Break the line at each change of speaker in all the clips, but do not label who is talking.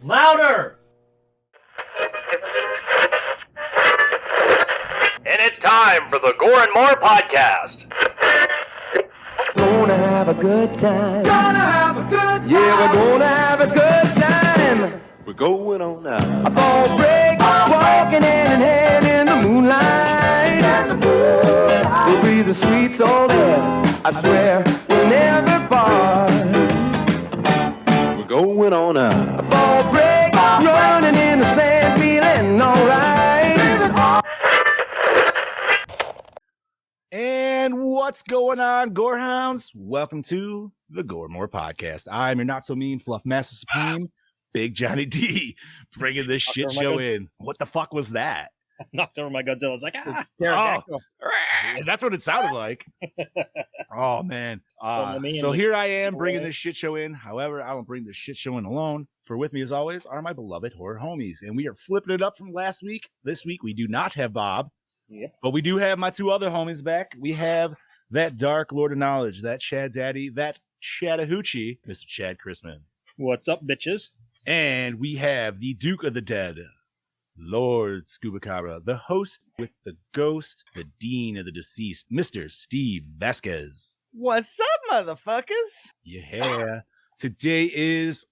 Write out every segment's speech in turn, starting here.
Louder!
And it's time for the Gore N More podcast.
Gonna have a good time.
Gonna have a good time!
Yeah, we're gonna have a good time.
We're going on now.
A ball break, walking hand in hand in the moonlight. We'll be the sweet soul there. I swear we'll never part.
We're going on now.
A ball break, running in the sand, feeling alright.
And what's going on, Gorehounds? Welcome to the Gore N More podcast. I'm your not so mean fluff master supreme, Big Johnny D, bringing this shit show in. What the fuck was that?
Knocked over my Godzilla. It's like, ah.
Oh, that's what it sounded like. Oh man. So here I am bringing this shit show in. However, I don't bring this shit show in alone. For with me, as always, are my beloved horror homies, and we are flipping it up from last week. This week we do not have Bob.
Yep.
But we do have my two other homies back. We have that Dark Lord of Knowledge, that Chad Daddy, that Chattahoochee, Mr. Chad Chrisman.
What's up, bitches?
And we have the Duke of the Dead, Lord Scuba Cabra, the host with the ghost, the Dean of the Deceased, Mr. Steve Vasquez.
What's up, motherfuckers?
Yeah. Today is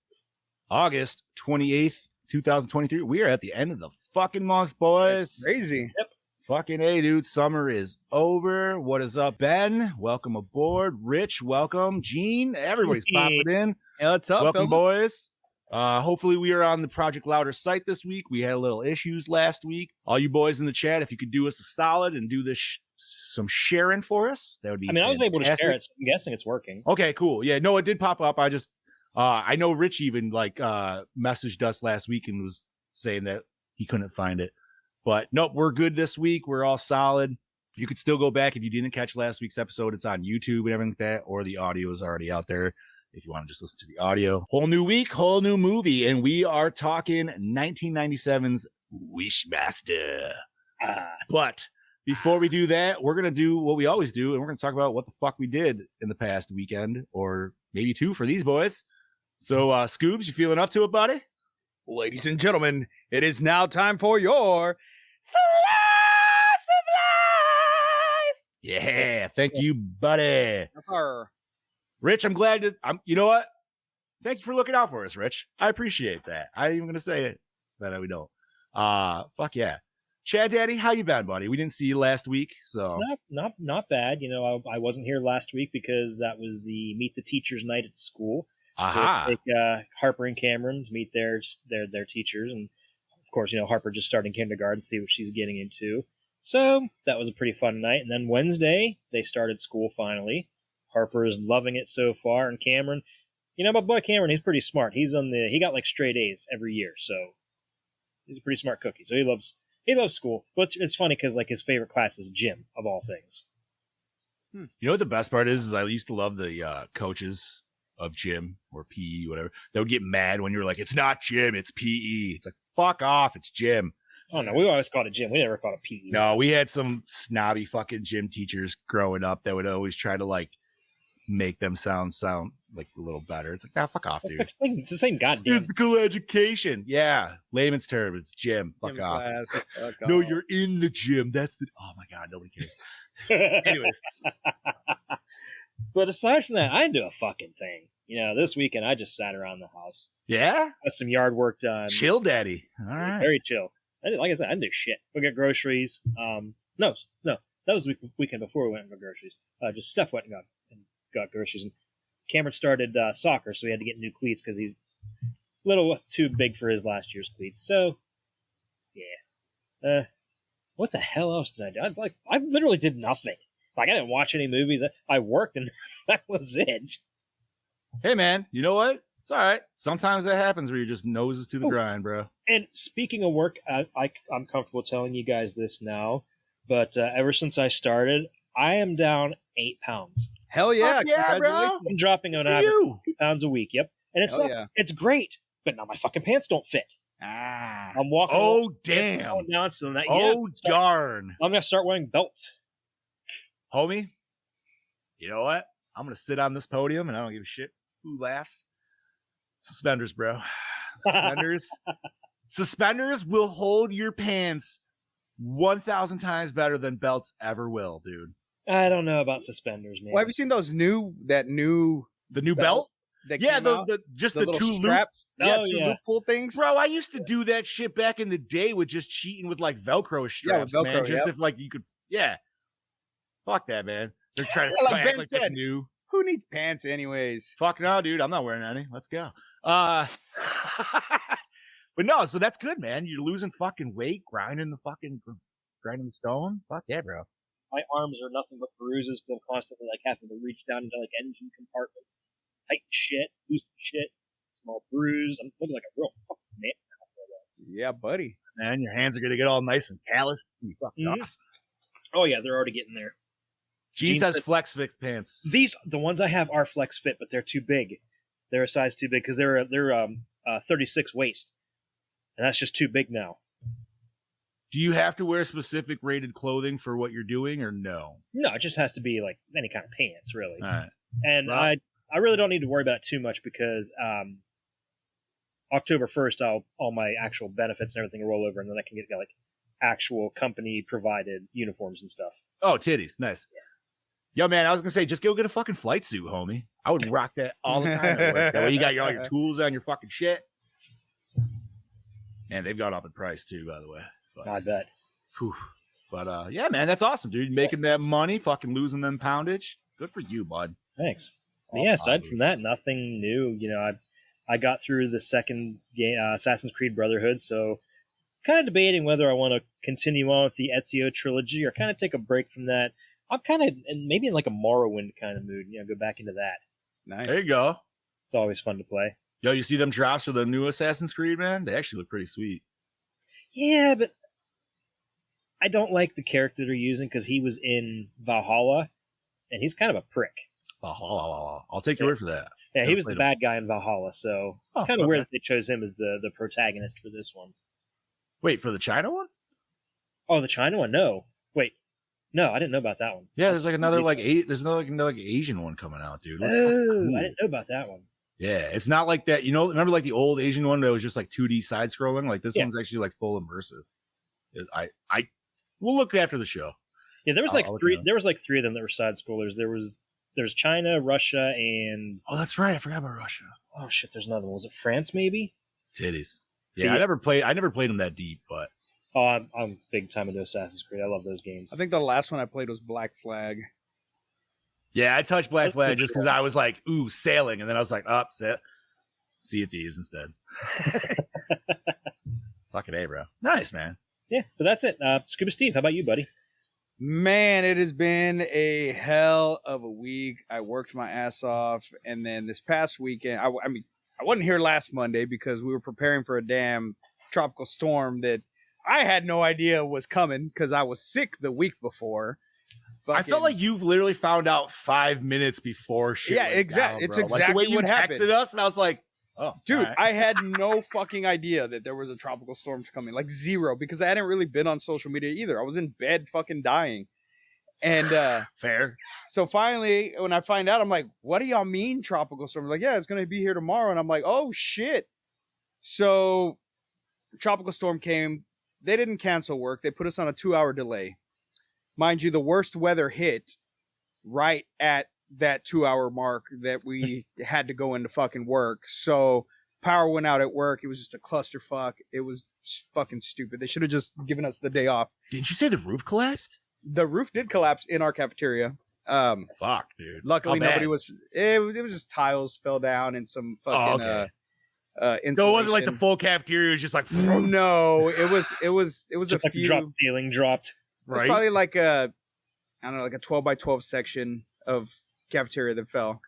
August 28th, 2023. We are at the end of the fucking month, boys.
That's crazy.
Yep.
Fucking A, dude. Summer is over. What is up, Ben? Welcome aboard. Rich, welcome. Gene, everybody's popping in.
Hey, what's up,
Welcome,
fellas?
boys. Hopefully we are on the Project Louder site this week. We had a little issues last week. All you boys in the chat, if you could do us a solid and do this some sharing for us, that would be
I was able to
fantastic.
share it, so I'm guessing it's working.
Okay, cool. Yeah, no, it did pop up. I know Rich even messaged us last week and was saying that he couldn't find it. But nope, we're good this week. We're all solid. You could still go back if you didn't catch last week's episode. It's on YouTube and everything like that, or the audio is already out there if you want to just listen to the audio. Whole new week, whole new movie, and we are talking 1997's Wishmaster. But before we do that, we're going to do what we always do, and we're going to talk about what the fuck we did in the past weekend, or maybe two for these boys. So, Scoobs, you feeling up to it, buddy?
Ladies and gentlemen, it is now time for your Slice of Life.
Yeah, thank you, buddy.
Arr.
Rich, I'm glad to. You know what? Thank you for looking out for us, Rich. I appreciate that. I ain't even gonna say it that we don't. Fuck yeah, Chad Daddy, how you been, buddy? We didn't see you last week, so
Not bad. I wasn't here last week because that was the Meet the Teachers night at school.
aha.
So take Harper and Cameron to meet their teachers, and of course, Harper just starting kindergarten, see what she's getting into. So that was a pretty fun night. And then Wednesday they started school finally. Harper is loving it so far, and Cameron, my boy Cameron, he's pretty smart. He got like straight A's every year, so he's a pretty smart cookie. So he loves school. But it's funny because like his favorite class is gym of all things.
You know what the best part is I used to love the coaches of gym or PE, whatever. They would get mad when you were like, it's not gym, it's PE. It's like, fuck off, it's gym.
Oh no, we always called it gym. We never called it PE.
No, we had some snobby fucking gym teachers growing up that would always try to like make them sound like a little better. It's like, fuck off, dude.
It's the same goddamn.
Physical education. Yeah. Layman's term. It's gym. Fuck
Gym
off.
class. Fuck
No,
off.
you're in the gym. That's the. Oh my God. Nobody cares. Anyways.
But aside from that, I didn't do a fucking thing. This weekend I just sat around the house.
Yeah.
Got some yard work done.
Chill daddy. All right.
Very chill. Like I said, I didn't do shit. We got groceries. No, that was the weekend before we went and got groceries. Just Steph went and got groceries. And Cameron started soccer, so he had to get new cleats because he's a little too big for his last year's cleats. So, yeah. What the hell else did I do? I literally did nothing. Like, I didn't watch any movies. I worked, and that was it.
Hey, man. You know what? It's all right. Sometimes that happens where you're just noses to the grind, bro.
And speaking of work, I'm comfortable telling you guys this now, but ever since I started, I am down 8 pounds.
Hell yeah.
Fuck yeah, bro.
Congratulations.
I'm dropping on
For
average
you.
2 pounds a week. Yep. And
Hell yeah.
it's great, but now my fucking pants don't fit.
Ah.
I'm walking.
Oh, damn.
Down, so that,
Oh, darn.
I'm going to start wearing belts.
Homie, you know what? I'm going to sit on this podium and I don't give a shit who laughs. Suspenders, bro. Suspenders will hold your pants 1,000 times better than belts ever will, dude.
I don't know about suspenders, man.
Well, have you seen those new
The new belt?
that
Yeah,
came out?
the
little
two
straps.
loop.
Oh,
two
yeah.
loop pull things.
Bro, I used to do that shit back in the day with just cheating with like Velcro straps,
Velcro,
man. Just
yep.
if like you could, yeah. Fuck that, man. They're trying to
Yeah, like
act
Ben
like
said.
that's new.
Who needs pants anyways?
Fuck no, dude. I'm not wearing any. Let's go. But no, so that's good, man. You're losing fucking weight, grinding the stone. Fuck yeah, bro.
My arms are nothing but bruises because I'm constantly like having to reach down into like engine compartments, tighten shit, loosen shit, small bruise. I'm looking like a real fucking man.
Yeah, buddy.
Man, your hands are gonna get all nice and calloused. You fucking awesome.
Oh yeah, they're already getting there.
Jeans has flex fit pants.
The ones I have are flex fit, but they're too big. They're a size too big because they're 36 waist, and that's just too big now.
Do you have to wear specific rated clothing for what you're doing, or no?
No, it just has to be like any kind of pants, really.
All right.
And
Well-
I really don't need to worry about it too much because October 1st, all my actual benefits and everything will roll over, and then I can get like actual company provided uniforms and stuff.
Oh, titties, nice. Yo, man, I was gonna say, just go get a fucking flight suit, homie. I would rock that all the time at work. That way you got all your tools on your fucking shit. And they've gone up in price too, by the way. But,
I bet.
whew. But yeah, man, that's awesome, dude. Making that money, fucking losing them poundage. Good for you, bud.
Thanks. But yeah, aside from that, nothing new. You know, I got through the second game, Assassin's Creed Brotherhood, so kind of debating whether I want to continue on with the Ezio trilogy or kind of take a break from that. I'm kind of maybe in like a Morrowind kind of mood. Go back into that.
Nice.
There you go.
It's always fun to play.
Yo, you see them drops for the new Assassin's Creed, man? They actually look pretty sweet.
Yeah, but I don't like the character they're using because he was in Valhalla, and he's kind of a prick.
Valhalla. I'll take your word for that.
Yeah, he
Never
was the
played him.
bad guy in Valhalla, so it's kind of weird that they chose him as the protagonist for this one.
Wait, for the China one?
Oh, the China one? No. Wait. No, I didn't know about that one.
Yeah, there's like another there's another Asian one coming out, dude. Looks
Oh,
fucking cool.
I didn't know about that one.
Yeah, it's not like that. Remember like the old Asian one that was just like 2D side scrolling? Like this one's actually like full immersive. We'll look after the show.
Yeah, there was
I'll look it up.
There was like three of them that were side scrollers. There's China, Russia, and
Oh, that's right. I forgot about Russia.
oh shit, there's another one. Was it France? Maybe.
Titties. Yeah,
Yeah.
I never played them that deep, but
Oh, I'm big time into Assassin's Creed. I love those games.
I think the last one I played was Black Flag.
yeah, I touched Black Flag just because I was like, ooh, sailing, and then I was like, Sea of Thieves instead. Fucking A, bro. Nice, man.
Yeah, but that's it. Scuba Steve, how about you, buddy?
Man, it has been a hell of a week. I worked my ass off, and then this past weekend, I mean, I wasn't here last Monday because we were preparing for a damn tropical storm that I had no idea was coming because I was sick the week before.
I felt like you've literally found out 5 minutes before shit.
Yeah,
went
exactly.
down,
It's
bro. Like, the way
exactly
you
what
texted
happened.
us, and I was like, oh,
dude,
all right.
I had no fucking idea that there was a tropical storm coming. Like zero, because I hadn't really been on social media either. I was in bed fucking dying. And
Fair.
so finally, when I find out, I'm like, what do y'all mean tropical storm? Like, yeah, it's going to be here tomorrow. And I'm like, oh shit. So tropical storm came. They didn't cancel work. They put us on a 2-hour delay. Mind you, the worst weather hit right at that 2-hour mark that we had to go into fucking work. So power went out at work. It was just a clusterfuck. It was fucking stupid. They should have just given us the day off.
Didn't you say the roof collapsed?
The roof did collapse in our cafeteria.
Fuck, dude.
Luckily,
How bad?
nobody was. It was just tiles fell down and some fucking
okay.
insulation.
So it wasn't like the full cafeteria was just like,
No, it was
Just
a
like
few.
drop ceiling dropped.
It was
right?
probably like a, I don't know, like a 12 by 12 section of cafeteria that fell.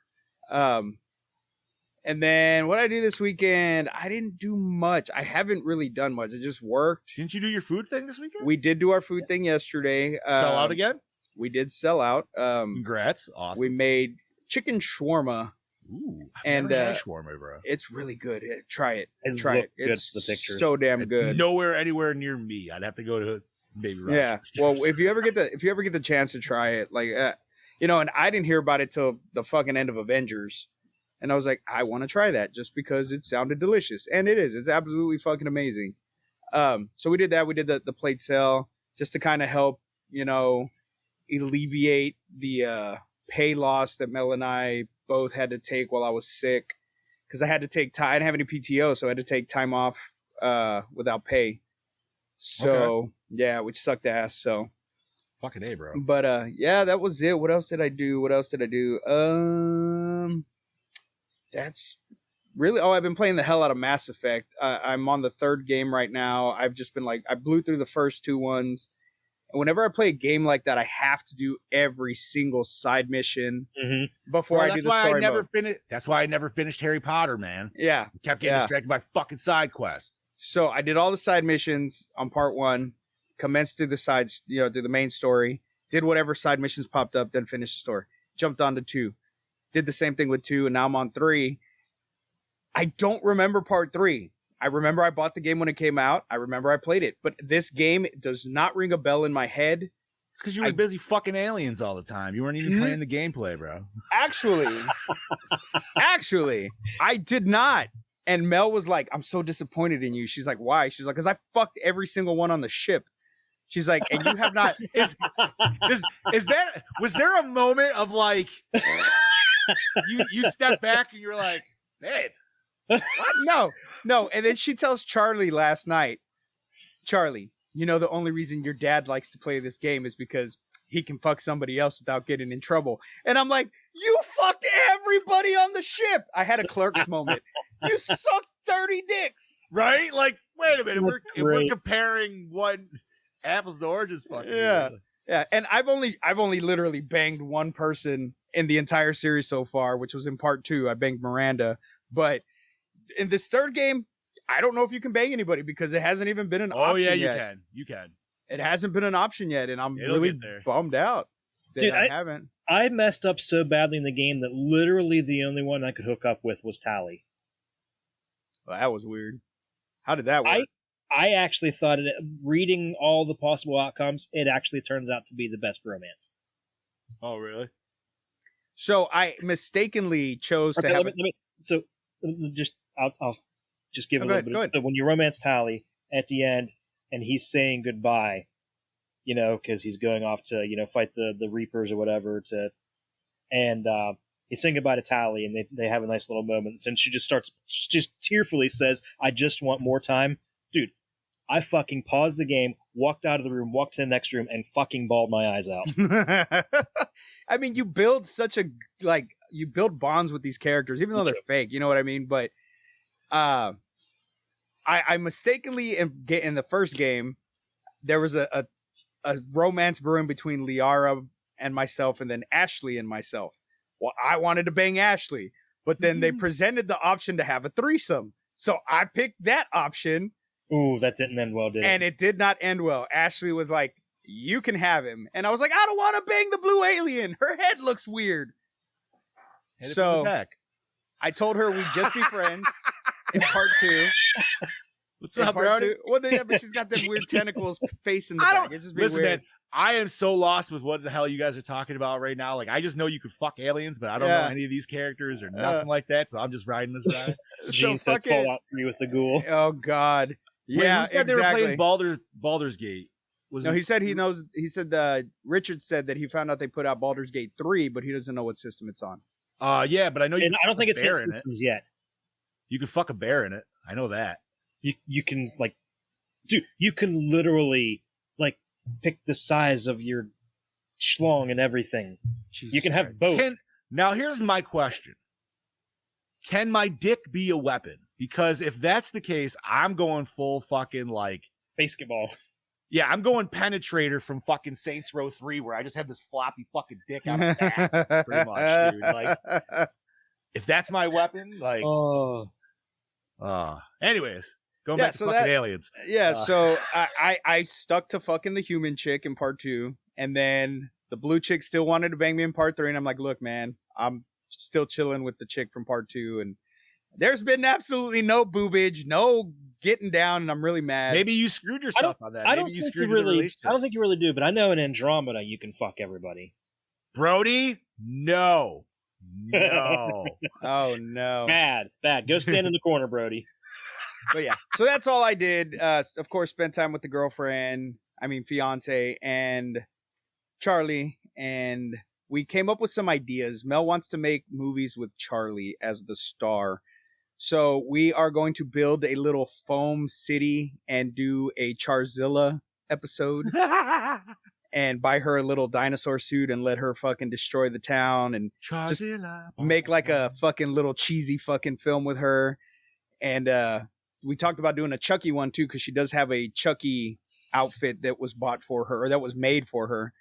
And then what I do this weekend, I didn't do much. I haven't really done much. I just worked.
Didn't you do your food thing this weekend?
We did do our food thing yesterday.
Sell out again?
We did sell out.
Congrats. Awesome.
We made chicken shawarma.
Ooh, I've
and,
never had shawarma, bro.
It's really good. Try it.
It
Try
looked
it.
good,
It's
the picture.
so damn good.
Nowhere anywhere near me. I'd have to go to maybe
Yeah.
Rochester.
Well, if you ever get the chance to try it, like and I didn't hear about it till the fucking end of Avengers, And I was like, I want to try that just because it sounded delicious. And it is. It's absolutely fucking amazing. So we did that. We did the plate sale just to kind of help, alleviate the pay loss that Mel and I both had to take while I was sick. Because I had to take time. I didn't have any PTO, so I had to take time off without pay. So, yeah, which sucked ass. So,
Fucking A, bro.
but yeah, that was it. What else did I do? That's really I've been playing the hell out of Mass Effect. I'm on the third game right now. I've just been I blew through the first two ones. And whenever I play a game like that, I have to do every single side mission before I do the story mode.
That's why I never finished Harry Potter, man.
Yeah.
I kept getting distracted by fucking side quests.
So I did all the side missions on part 1, commenced through the sides, through the main story, did whatever side missions popped up, then finished the story. Jumped on to 2. Did the same thing with 2, and now I'm on 3. I don't remember part 3. I remember I bought the game when it came out. I remember I played it. But this game does not ring a bell in my head.
It's because you were busy fucking aliens all the time. You weren't even playing the gameplay, bro.
Actually, I did not. And Mel was like, I'm so disappointed in you. She's like, why? She's like, because I fucked every single one on the ship. She's like, and you have not.
Was there a moment of you step back and you're like, man,
No. And then she tells Charlie last night, Charlie, the only reason your dad likes to play this game is because he can fuck somebody else without getting in trouble. And I'm like, you fucked everybody on the ship. I had a Clerks moment. You sucked 30 dicks.
Right? Like, wait a minute. We're comparing one apples to oranges. Fucking
yeah. Yeah. And I've only literally banged one person in the entire series so far, which was in part 2. I banged Miranda. But in this third game, I don't know if you can bang anybody because it hasn't even been an option yet.
Oh, yeah, you can.
It hasn't been an option yet, and I'm really bummed out that
Dude,
I haven't.
I messed up so badly in the game that literally the only one I could hook up with was Tally.
Well, that was weird. How did that work?
I actually thought reading all the possible outcomes, it actually turns out to be the best romance.
Oh, really?
So I mistakenly chose to have.
I'll just give a little bit. So when you romance Tally at the end, and he's saying goodbye, because he's going off to fight the Reapers or whatever, and he's saying goodbye to Tally, and they have a nice little moment, and she just tearfully says, "I just want more time." Dude, I fucking paused the game, walked out of the room, walked to the next room, and fucking bawled my eyes out.
I mean, you build you build bonds with these characters, even though they're fake. You know what I mean? But I mistakenly in the first game, there was a romance brewing between Liara and myself, and then Ashley and myself. Well, I wanted to bang Ashley, but then they presented the option to have a threesome, so I picked that option.
Ooh, that didn't end well, did it?
And it did not end well. Ashley was like, "You can have him," and I was like, "I don't want to bang the blue alien. Her head looks weird." So I told her we'd just be friends in part 2.
What's up, Brody?
Well, but she's got them weird tentacles facing the back. It's just being weird.
Man, I am so lost with what the hell you guys are talking about right now. Like, I just know you could fuck aliens, but I don't know any of these characters or nothing like that, so I'm just riding this ride.
So fucking Fallout 3 with the ghoul.
Oh, God. Yeah,
who said they were playing Baldur's Gate?
He said he knows. He said Richard said that he found out they put out Baldur's Gate 3, but he doesn't know what system it's on.
Yeah, but I know you.
And I don't think it's hit systems yet.
You can fuck a bear in it. I know that.
You can dude, you can literally pick the size of your schlong and everything.
Jesus
you can
Christ.
have both.
Now here's my question: can my dick be a weapon? Because if that's the case, I'm going full fucking
basketball.
Yeah, I'm going Penetrator from fucking Saints Row 3, where I just have this floppy fucking dick out of that, pretty much, dude. If that's my weapon, anyways, going back to fucking aliens.
Yeah, so I stuck to fucking the human chick in part 2, and then the blue chick still wanted to bang me in part 3, and I'm like, look, man, I'm still chilling with the chick from part 2, and there's been absolutely no boobage, no getting down, and I'm really mad.
Maybe you screwed yourself on that.
I don't think you really do, but I know in Andromeda you can fuck everybody.
Brody, no. No.
Oh no.
Bad. Go stand in the corner, Brody.
But yeah, so that's all I did. Of course, spent time with the fiance and Charlie, and we came up with some ideas. Mel wants to make movies with Charlie as the star. So we are going to build a little foam city and do a Charzilla episode and buy her a little dinosaur suit and let her fucking destroy the town and just make like a fucking little cheesy fucking film with her. And we talked about doing a Chucky one too, because she does have a Chucky outfit that was bought for her, or that was made for her.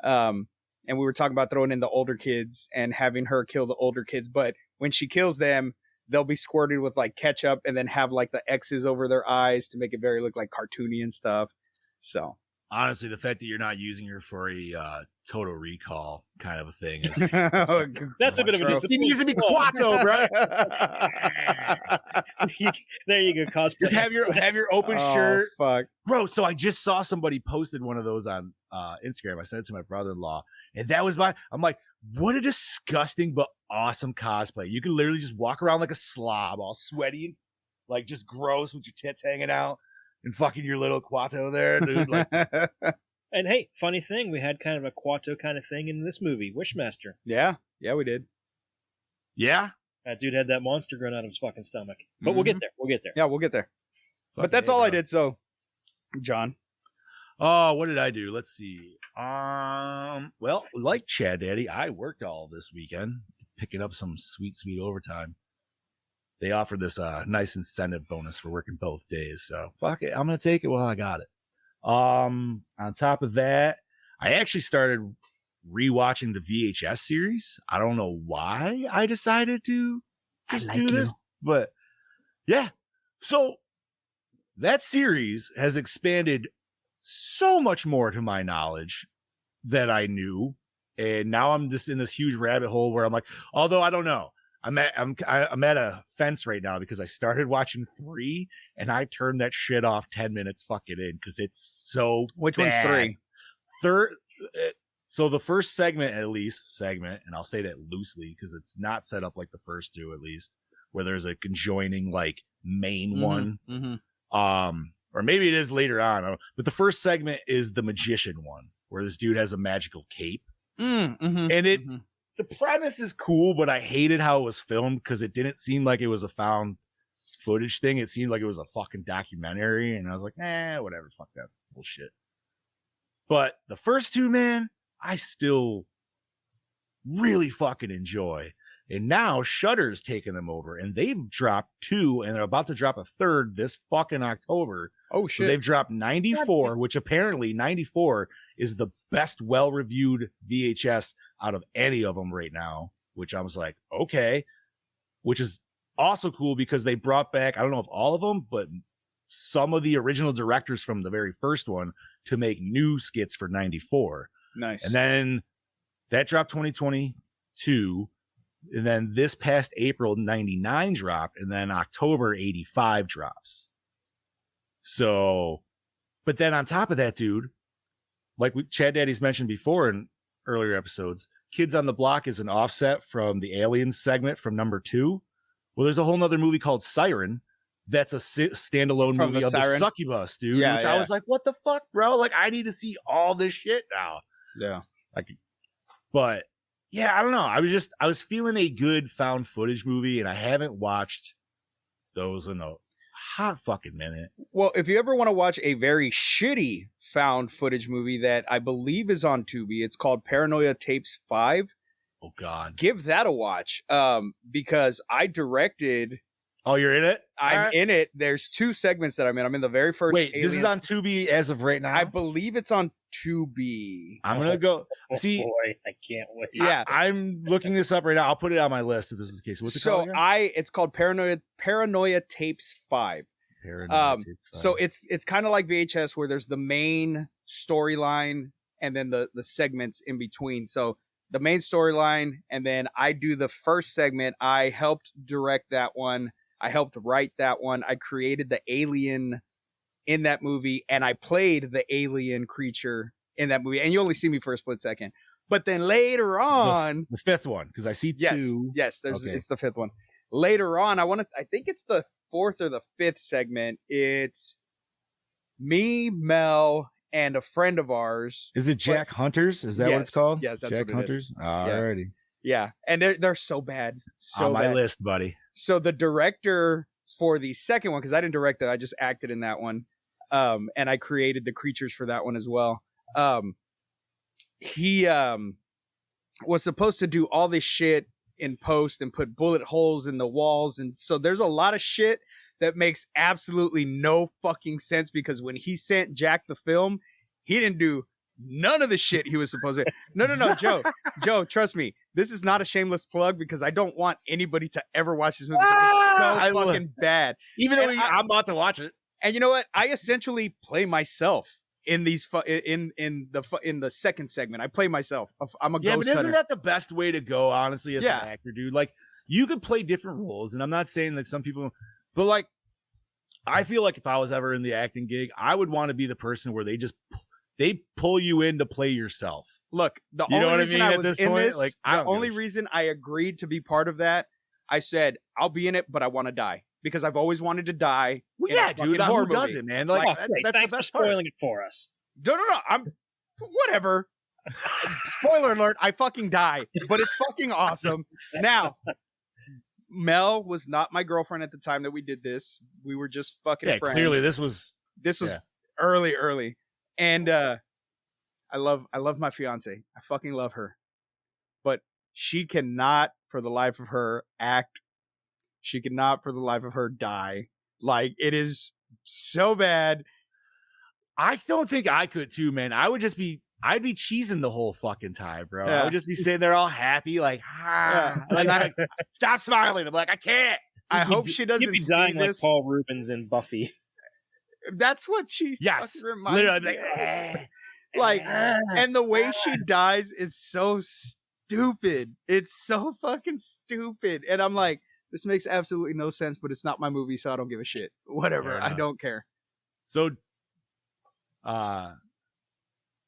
And we were talking about throwing in the older kids and having her kill the older kids. But when she kills them, they'll be squirted with like ketchup and then have like the X's over their eyes to make it very look like cartoony and stuff. So
honestly, the fact that you're not using her for a Total Recall kind of a thing is
that's a bit of a disappointment.
He needs to be Quato, bro.
There you go, cosplay.
Just have your open shirt,
fuck,
bro. So I just saw somebody posted one of those on Instagram. I sent it to my brother-in-law, and that was I'm like, what a disgusting but awesome cosplay. You can literally just walk around like a slob, all sweaty and like just gross with your tits hanging out. And fucking your little Quato there, dude. Like,
and hey, funny thing, we had kind of a Quato kind of thing in this movie, Wishmaster.
Yeah, we did.
Yeah?
That dude had that monster growing out of his fucking stomach. But we'll get there.
Yeah, we'll get there. But that's all I did, so, John.
Oh, what did I do? Let's see. Well, like Chad Daddy, I worked all this weekend, picking up some sweet overtime. They offered this nice incentive bonus for working both days. So fuck it. I'm going to take it while I got it. On top of that, I actually started rewatching the VHS series. I don't know why I decided to just do this, but yeah. So that series has expanded so much more to my knowledge that I knew. And now I'm just in this huge rabbit hole where I'm like, although I don't know. I'm at a fence right now because I started watching 3 and I turned that shit off 10 minutes fucking in because it's so
Which
bad.
one's 3?
Third. So the first segment, and I'll say that loosely because it's not set up like the first 2, at least, where there's a conjoining like main one.
Mm-hmm.
Or maybe it is later on. But the first segment is the magician one, where this dude has a magical cape, and it. The premise is cool, but I hated how it was filmed because it didn't seem like it was a found footage thing. It seemed like it was a fucking documentary, and I was like, whatever, fuck that bullshit. But the first 2, man, I still really fucking enjoy. And now Shudder's taking them over, and they've dropped 2, and they're about to drop a 3rd this fucking October.
Oh, shit.
So they've dropped 94, which apparently 94 is the best well-reviewed VHS out of any of them right now, which I was like, okay. Which is also cool because they brought back, I don't know if all of them, but some of the original directors from the very first one to make new skits for 94.
Nice.
And then that dropped 2022. And then this past April, 99 dropped. And then October, 85 drops. So, but then on top of that, dude, like Chad Daddy's mentioned before in earlier episodes, Kids on the Block is an offset from the Aliens segment from number 2. Well, there's a whole nother movie called Siren. That's a standalone
From
movie
the
of the
Siren?
succubus, dude.
Yeah,
which
yeah.
I was like, what the fuck, bro? Like, I need to see all this shit now.
Yeah.
But yeah, I don't know. I was feeling a good found footage movie, and I haven't watched those in a hot fucking minute.
Well, if you ever want to watch a very shitty found footage movie that I believe is on Tubi, it's called Paranoia Tapes 5.
Oh God.
Give that a watch. Because I directed.
Oh, you're in it?
I'm in it. There's 2 segments that I'm in. I'm in the very first.
Wait,
Aliens.
this is on Tubi as of right now?
I believe it's on Tubi.
I'm going to go. See,
boy, I can't wait.
Yeah.
I'm looking this up right now. I'll put it on my list if this is the case. What's it called again?
It's called Paranoia Tapes 5. So it's kind of like VHS where there's the main storyline and then the segments in between. So the main storyline, and then I do the first segment. I helped direct that one. I helped write that one. I created the alien in that movie, and I played the alien creature in that movie. And you only see me for a split second. But then later on,
the fifth one, because I see two.
Yes,
Okay.
it's the fifth one. Later on, I think it's the fourth or the fifth segment. It's me, Mel, and a friend of ours.
Is it Jack Hunters? Is that what it's called?
Yes, that's
Jack
what it
Hunters.
is.
Alrighty.
Yeah, and they're so bad. So
on my
bad.
list, buddy.
So the director for the second one, because I didn't direct it, I just acted in that one. And I created the creatures for that one as well. He was supposed to do all this shit in post and put bullet holes in the walls. And so there's a lot of shit that makes absolutely no fucking sense, because when he sent Jack the film, he didn't do none of the shit he was supposed to. No, Joe, trust me. This is not a shameless plug, because I don't want anybody to ever watch this movie. It's so fucking bad.
Even though
And
I'm about to watch it.
And you know what? I essentially play myself in these in the second segment. I play myself. I'm a
Yeah,
ghost
but isn't
hunter.
that the best way to go, honestly, as
Yeah.
an actor, dude? Like, you could play different roles, and I'm not saying that some people, but like, I feel like if I was ever in the acting gig, I would want to be the person where they pull you in to play yourself.
Look, the
You know
only
what I
reason
mean
I
at
was
this
in
point?
this,
Like, I
the
don't give
only
a shit.
reason I agreed to be part of that, I said I'll be in it, but I want to die, because I've always wanted to die.
Well,
in a
yeah,
fucking
dude.
horror
Who does
movie.
it, man? Like,
Oh,
that's
great.
the
Thanks for
best part.
spoiling it for us.
No. I'm whatever. Spoiler alert, I fucking die, but it's fucking awesome. Now, Mel was not my girlfriend at the time that we did this. We were just fucking
Yeah,
friends.
clearly this was.
This was early. And I love my fiance. I fucking love her. But she cannot for the life of her act. She cannot for the life of her die. Like, it is so bad.
I don't think I could too, man. I'd be cheesing the whole fucking time, bro. I
Yeah.
would just be sitting there all happy, like,
Yeah.
like,
And I
stop smiling. I'm like, I can't.
hope she
You'd
doesn't
be
see
dying like
this.
Paul Rubens in Buffy.
That's what she
Yes,
fucking reminds
literally,
me
like,
of. Like, and the way she dies is so stupid. It's so fucking stupid. And I'm like, this makes absolutely no sense, but it's not my movie, so I don't give a shit. Whatever.
Fair
I
enough.
don't care.
So,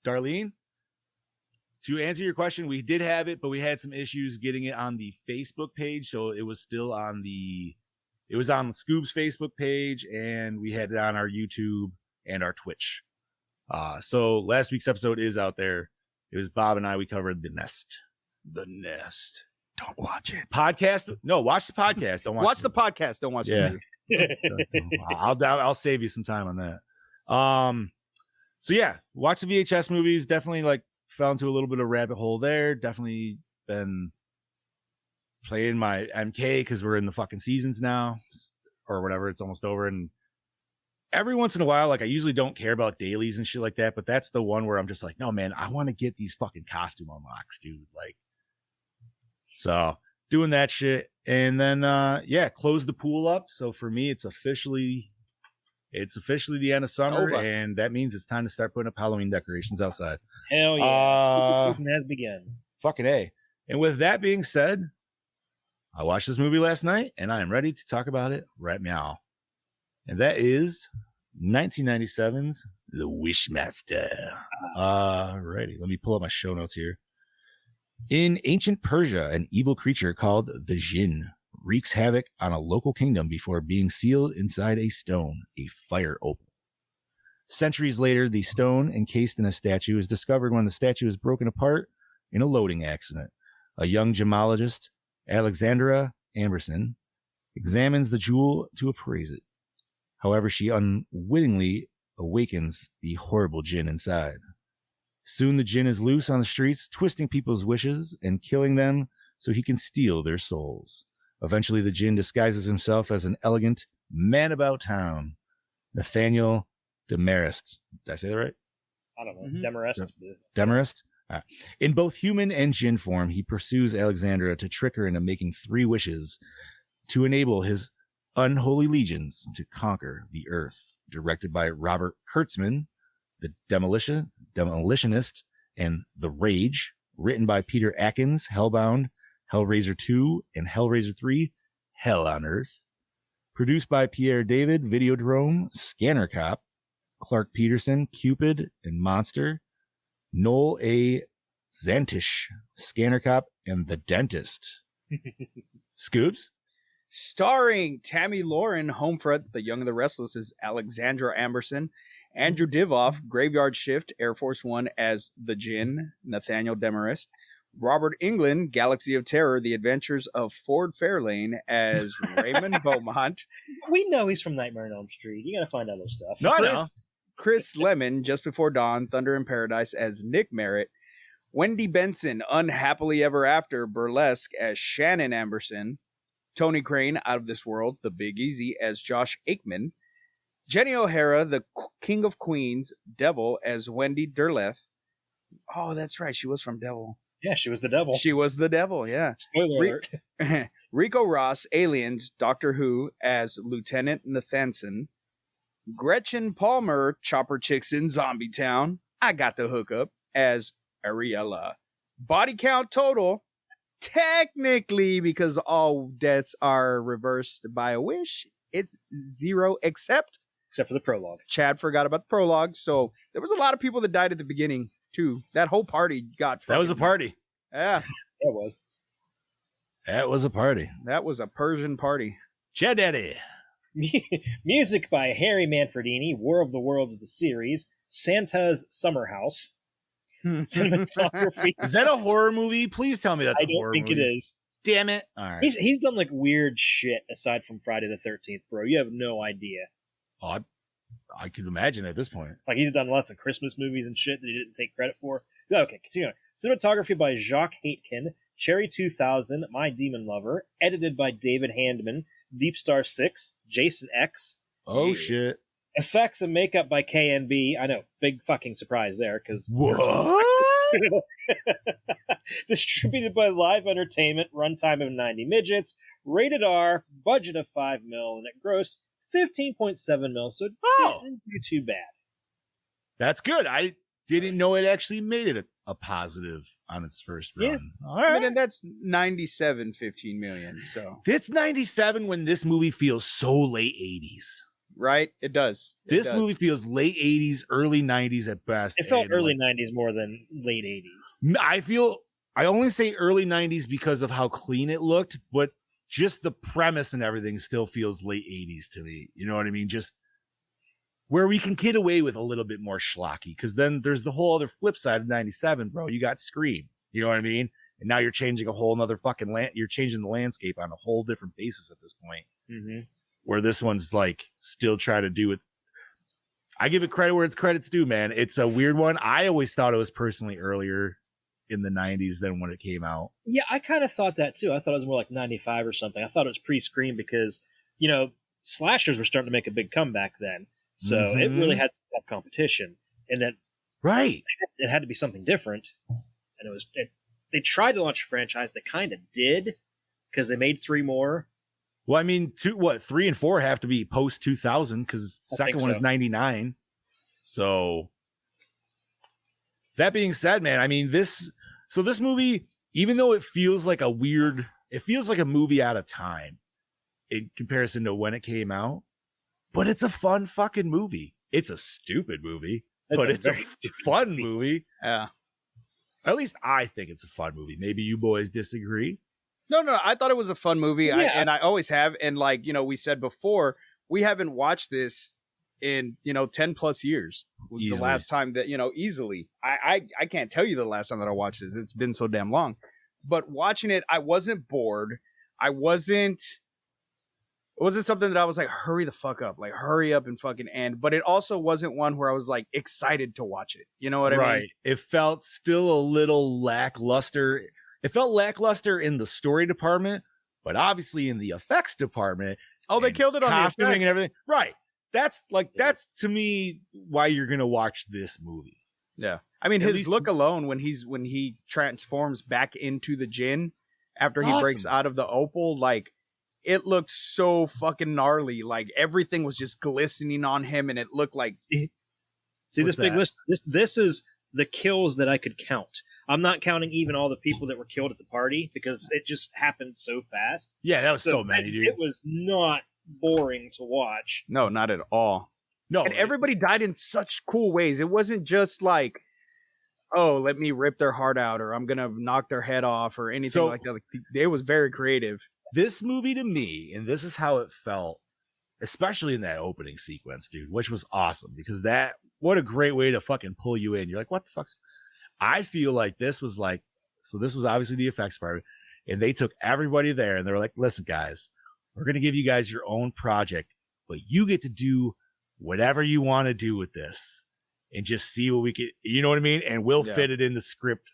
Darlene, to answer your question, we did have it, but we had some issues getting it on the Facebook page. So it was still on Scoob's Facebook page, and we had it on our YouTube and our Twitch. So last week's episode is out there. It was Bob and I. We covered The Nest. Don't watch it. Podcast? No, watch the podcast. Don't watch
the podcast. Don't watch the movie.
I'll save you some time on that. So yeah, watch the VHS movies. Definitely like fell into a little bit of rabbit hole there. Definitely been playing my MK because we're in the fucking seasons now or whatever. It's almost over. And every once in a while, like, I usually don't care about dailies and shit like that, but that's the one where I'm just like, no, man, I want to get these fucking costume unlocks, dude. Like, so doing that shit. And then, close the pool up. So for me, it's officially the end of summer,
over.
and that means it's time to start putting up Halloween decorations outside.
Hell yeah. Spooky season has begun.
Fucking A. And with that being said, I watched this movie last night, and I am ready to talk about it right now. And that is 1997's The Wishmaster. Alrighty, let me pull up my show notes here. In ancient Persia, an evil creature called the Jinn wreaks havoc on a local kingdom before being sealed inside a stone, a fire opal. Centuries later, the stone encased in a statue is discovered when the statue is broken apart in a loading accident. A young gemologist, Alexandra Amberson, examines the jewel to appraise it. However, she unwittingly awakens the horrible Jinn inside. Soon the Jinn is loose on the streets, twisting people's wishes and killing them so he can steal their souls. Eventually, the Jinn disguises himself as an elegant man about town, Nathaniel Demarest. Did I say that right?
I don't know.
Mhm.
Demarest.
Demarest? In both human and Jinn form, he pursues Alexandra to trick her into making 3 wishes to enable his unholy legions to conquer the earth. Directed by Robert Kurtzman, The Demolitionist, and The Rage. Written by Peter Atkins, Hellbound, Hellraiser 2, and Hellraiser 3, Hell on Earth. Produced by Pierre David, Videodrome, Scanner Cop, Clark Peterson, Cupid, and Monster. Noel A. Xantish, Scanner Cop, and The Dentist. Scoops?
Starring Tammy Lauren, Homefront, The Young and the Restless as Alexandra Amberson, Andrew Divoff, Graveyard Shift, Air Force One as The Djinn, Nathaniel Demarest, Robert Englund, Galaxy of Terror, The Adventures of Ford Fairlane as Raymond Beaumont.
We know he's from Nightmare on Elm Street. You gotta find other stuff.
No, I know.
Chris Lemon, Just Before Dawn, Thunder in Paradise as Nick Merritt, Wendy Benson, Unhappily Ever After, Burlesque as Shannon Amberson, Tony Crane, Out of This World, The Big Easy as Josh Aikman, Jenny O'Hara, The King of Queens, Devil as Wendy Derleth. Oh, that's right. She was from Devil.
Yeah, she was the devil.
She was the devil, yeah.
Spoiler alert.
Rico Ross, Aliens, Doctor Who as Lieutenant Nathanson. Gretchen Palmer, Chopper Chicks in Zombie Town, I got the hookup, as Ariella. Body count total, technically, because all deaths are reversed by a wish, it's 0 except
for the prologue.
Chad forgot about the prologue, so there was a lot of people that died at the beginning, too. That whole party got
That was a party.
Yeah.
It was.
That was a party.
That was a Persian party.
Chad Daddy.
Music by Harry Manfredini, War of the Worlds, the series, Santa's Summer House. Cinematography.
Is that a horror movie? Please tell me that's a horror movie.
I don't think it is.
Damn it. All right.
He's done like weird shit aside from Friday the 13th, bro. You have no idea.
Oh, I could imagine at this point.
Like he's done lots of Christmas movies and shit that he didn't take credit for. Okay, continue on. Cinematography by Jacques Haitkin, Cherry 2000, My Demon Lover, edited by David Handman, Deep Star 6, Jason X.
Oh, shit.
Effects and makeup by KNB. I know, big fucking surprise there, because...
What?
Distributed by Live Entertainment, runtime of 90 midgets, rated R, budget of $5 million, and it grossed $15.7 million, so it didn't do too bad.
That's good. I didn't know it actually made it a positive on its first run.
Yeah.
All right.
And that's 15 million, so.
It's 97 when this movie feels so late 80s.
Right? It does.
This movie feels late 80s, early 90s at best.
It felt early 90s more than late 80s.
I only say early 90s because of how clean it looked, but just the premise and everything still feels late 80s to me. You know what I mean? Just where we can get away with a little bit more schlocky, because then there's the whole other flip side of 97, bro. You got Scream. You know what I mean? And now you're changing a whole nother fucking you're changing the landscape on a whole different basis at this point.
Mm-hmm.
Where this one's like still trying to do it. I give it credit where it's credit's due, man. It's a weird one. I always thought it was personally earlier in the 90s than when it came out.
Yeah, I kind of thought that too. I thought it was more like 95 or something. I thought it was pre-Scream because, you know, slashers were starting to make a big comeback then. So it really had some tough competition. And then
right,
it had to be something different. And they tried to launch a franchise. They kind of did because they made 3 more.
Well, I mean, 3 and 4 have to be post 2000 because the second one is 99. So that being said, man, I mean, this movie, even though it feels like it feels like a movie out of time in comparison to when it came out, but it's a fun fucking movie. It's a stupid movie, but it's a fun movie.
Yeah.
At least I think it's a fun movie. Maybe you boys disagree.
No, I thought it was a fun movie,
Yeah.
and I always have. And like, you know, we said before, we haven't watched this in, 10 plus years. Was the last time that, easily. I can't tell you the last time that I watched this. It's been so damn long. But watching it, I wasn't bored. It wasn't something that I was like, hurry the fuck up, like hurry up and fucking end. But it also wasn't one where I was like excited to watch it. You know what I mean?
Right. It felt still a little lackluster. It felt lackluster in the story department, but obviously in the effects department.
Oh, they killed it on the
costuming
effects
and everything. Right. That's to me why you're gonna watch this movie.
Yeah. I mean,
At
his
least-
look alone when he transforms back into the Djinn after he
Awesome.
breaks out of the opal, like it looked so fucking gnarly. Like everything was just glistening on him, and it looked like
See
What's
this big
that?
list. This is the kills that I could count. I'm not counting even all the people that were killed at the party because it just happened so fast.
Yeah, that was so many, dude.
It was not boring to watch.
no, not at all.
No,
And everybody died in such cool ways. It wasn't just like, oh, let me rip their heart out, or I'm gonna knock their head off, or anything
So-
like that. Like, it was very creative.
This movie to me, and this is how it felt, especially in that opening sequence, dude, which was awesome because what a great way to fucking pull you in. You're like, what the fuck's? I feel like this was like, so this was obviously the effects department, and they took everybody there and they were like, listen, guys, we're gonna give you guys your own project, but you get to do whatever you want to do with this and just see what we can, you know what I mean? And we'll fit it in the script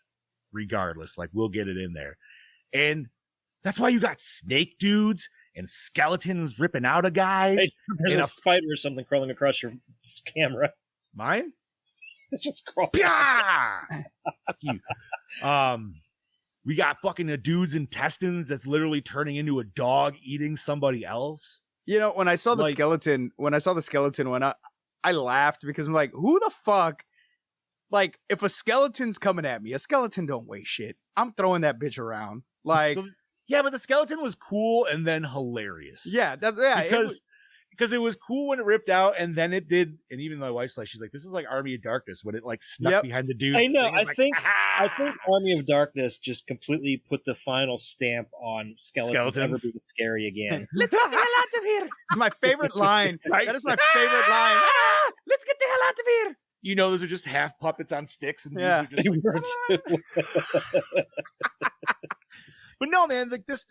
regardless. Like, we'll get it in there. And that's why you got snake dudes and skeletons ripping out of guys.
Hey, there's
and
a spider or something crawling across your camera.
Mine?
It's just crawling.
Pya! Fuck you. We got fucking a dude's intestines that's literally turning into a dog eating somebody else.
You know, when I saw the skeleton one, I laughed because I'm like, who the fuck? Like, if a skeleton's coming at me, a skeleton don't weigh shit. I'm throwing that bitch around. Like,
yeah, but the skeleton was cool and then hilarious.
Yeah,
because it was cool when it ripped out, and then it did. And even my wife's like, she's like, "This is like Army of Darkness when it like snuck behind the dude."
I know. I
like,
think Army of Darkness just completely put the final stamp on skeletons never being scary again.
Let's get the hell out of here. It's my favorite line.
Right?
That is my favorite line. Ah, let's get the hell out of here.
You know, those are just half puppets on sticks, and
yeah,
they were too. But no, man, like this,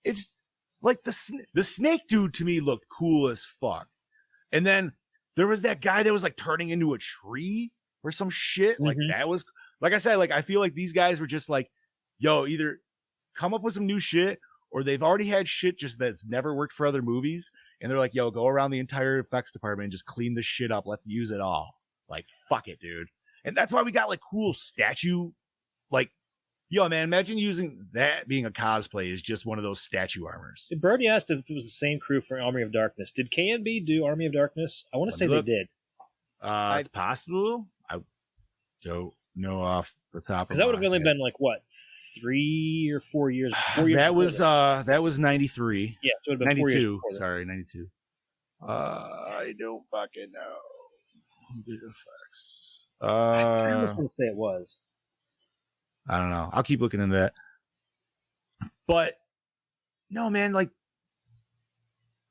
it's like the snake dude to me looked cool as fuck. And then there was that guy that was like turning into a tree or some shit. Like that was, like I said, like I feel like these guys were just like, yo, either come up with some new shit or they've already had shit just that's never worked for other movies. And they're like, yo, go around the entire effects department and just clean this shit up. Let's use it all. Like, fuck it, dude. And that's why we got like cool statue, like, yo, man, imagine using that being a cosplay is just one of those statue armors.
Birdie asked if it was the same crew for Army of Darkness. Did KNB do Army of Darkness? I want to say they did.
It's possible. I don't know off the top of
because that would have only been like what, 3 or 4 years. 4 years.
That was 93.
Yeah, so it would have been
92. Sorry, 92. I don't fucking know. Big effects.
I don't want to say it was.
I don't know. I'll keep looking into that. But no, man, like,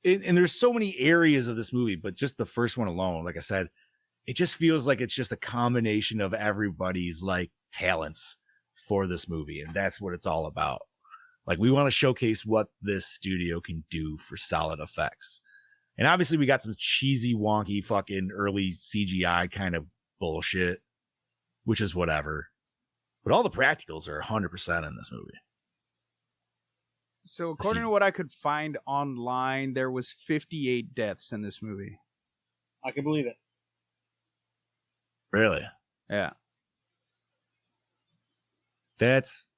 and there's so many areas of this movie, but just the first one alone, like I said, it just feels like it's just a combination of everybody's like talents for this movie. And that's what it's all about. Like, we want to showcase what this studio can do for solid effects. And obviously we got some cheesy, wonky, fucking early CGI kind of bullshit, which is whatever. But all the practicals are 100% in this movie.
So according to what I could find online, there was 58 deaths in this movie.
I can believe it.
Really?
Yeah.
That's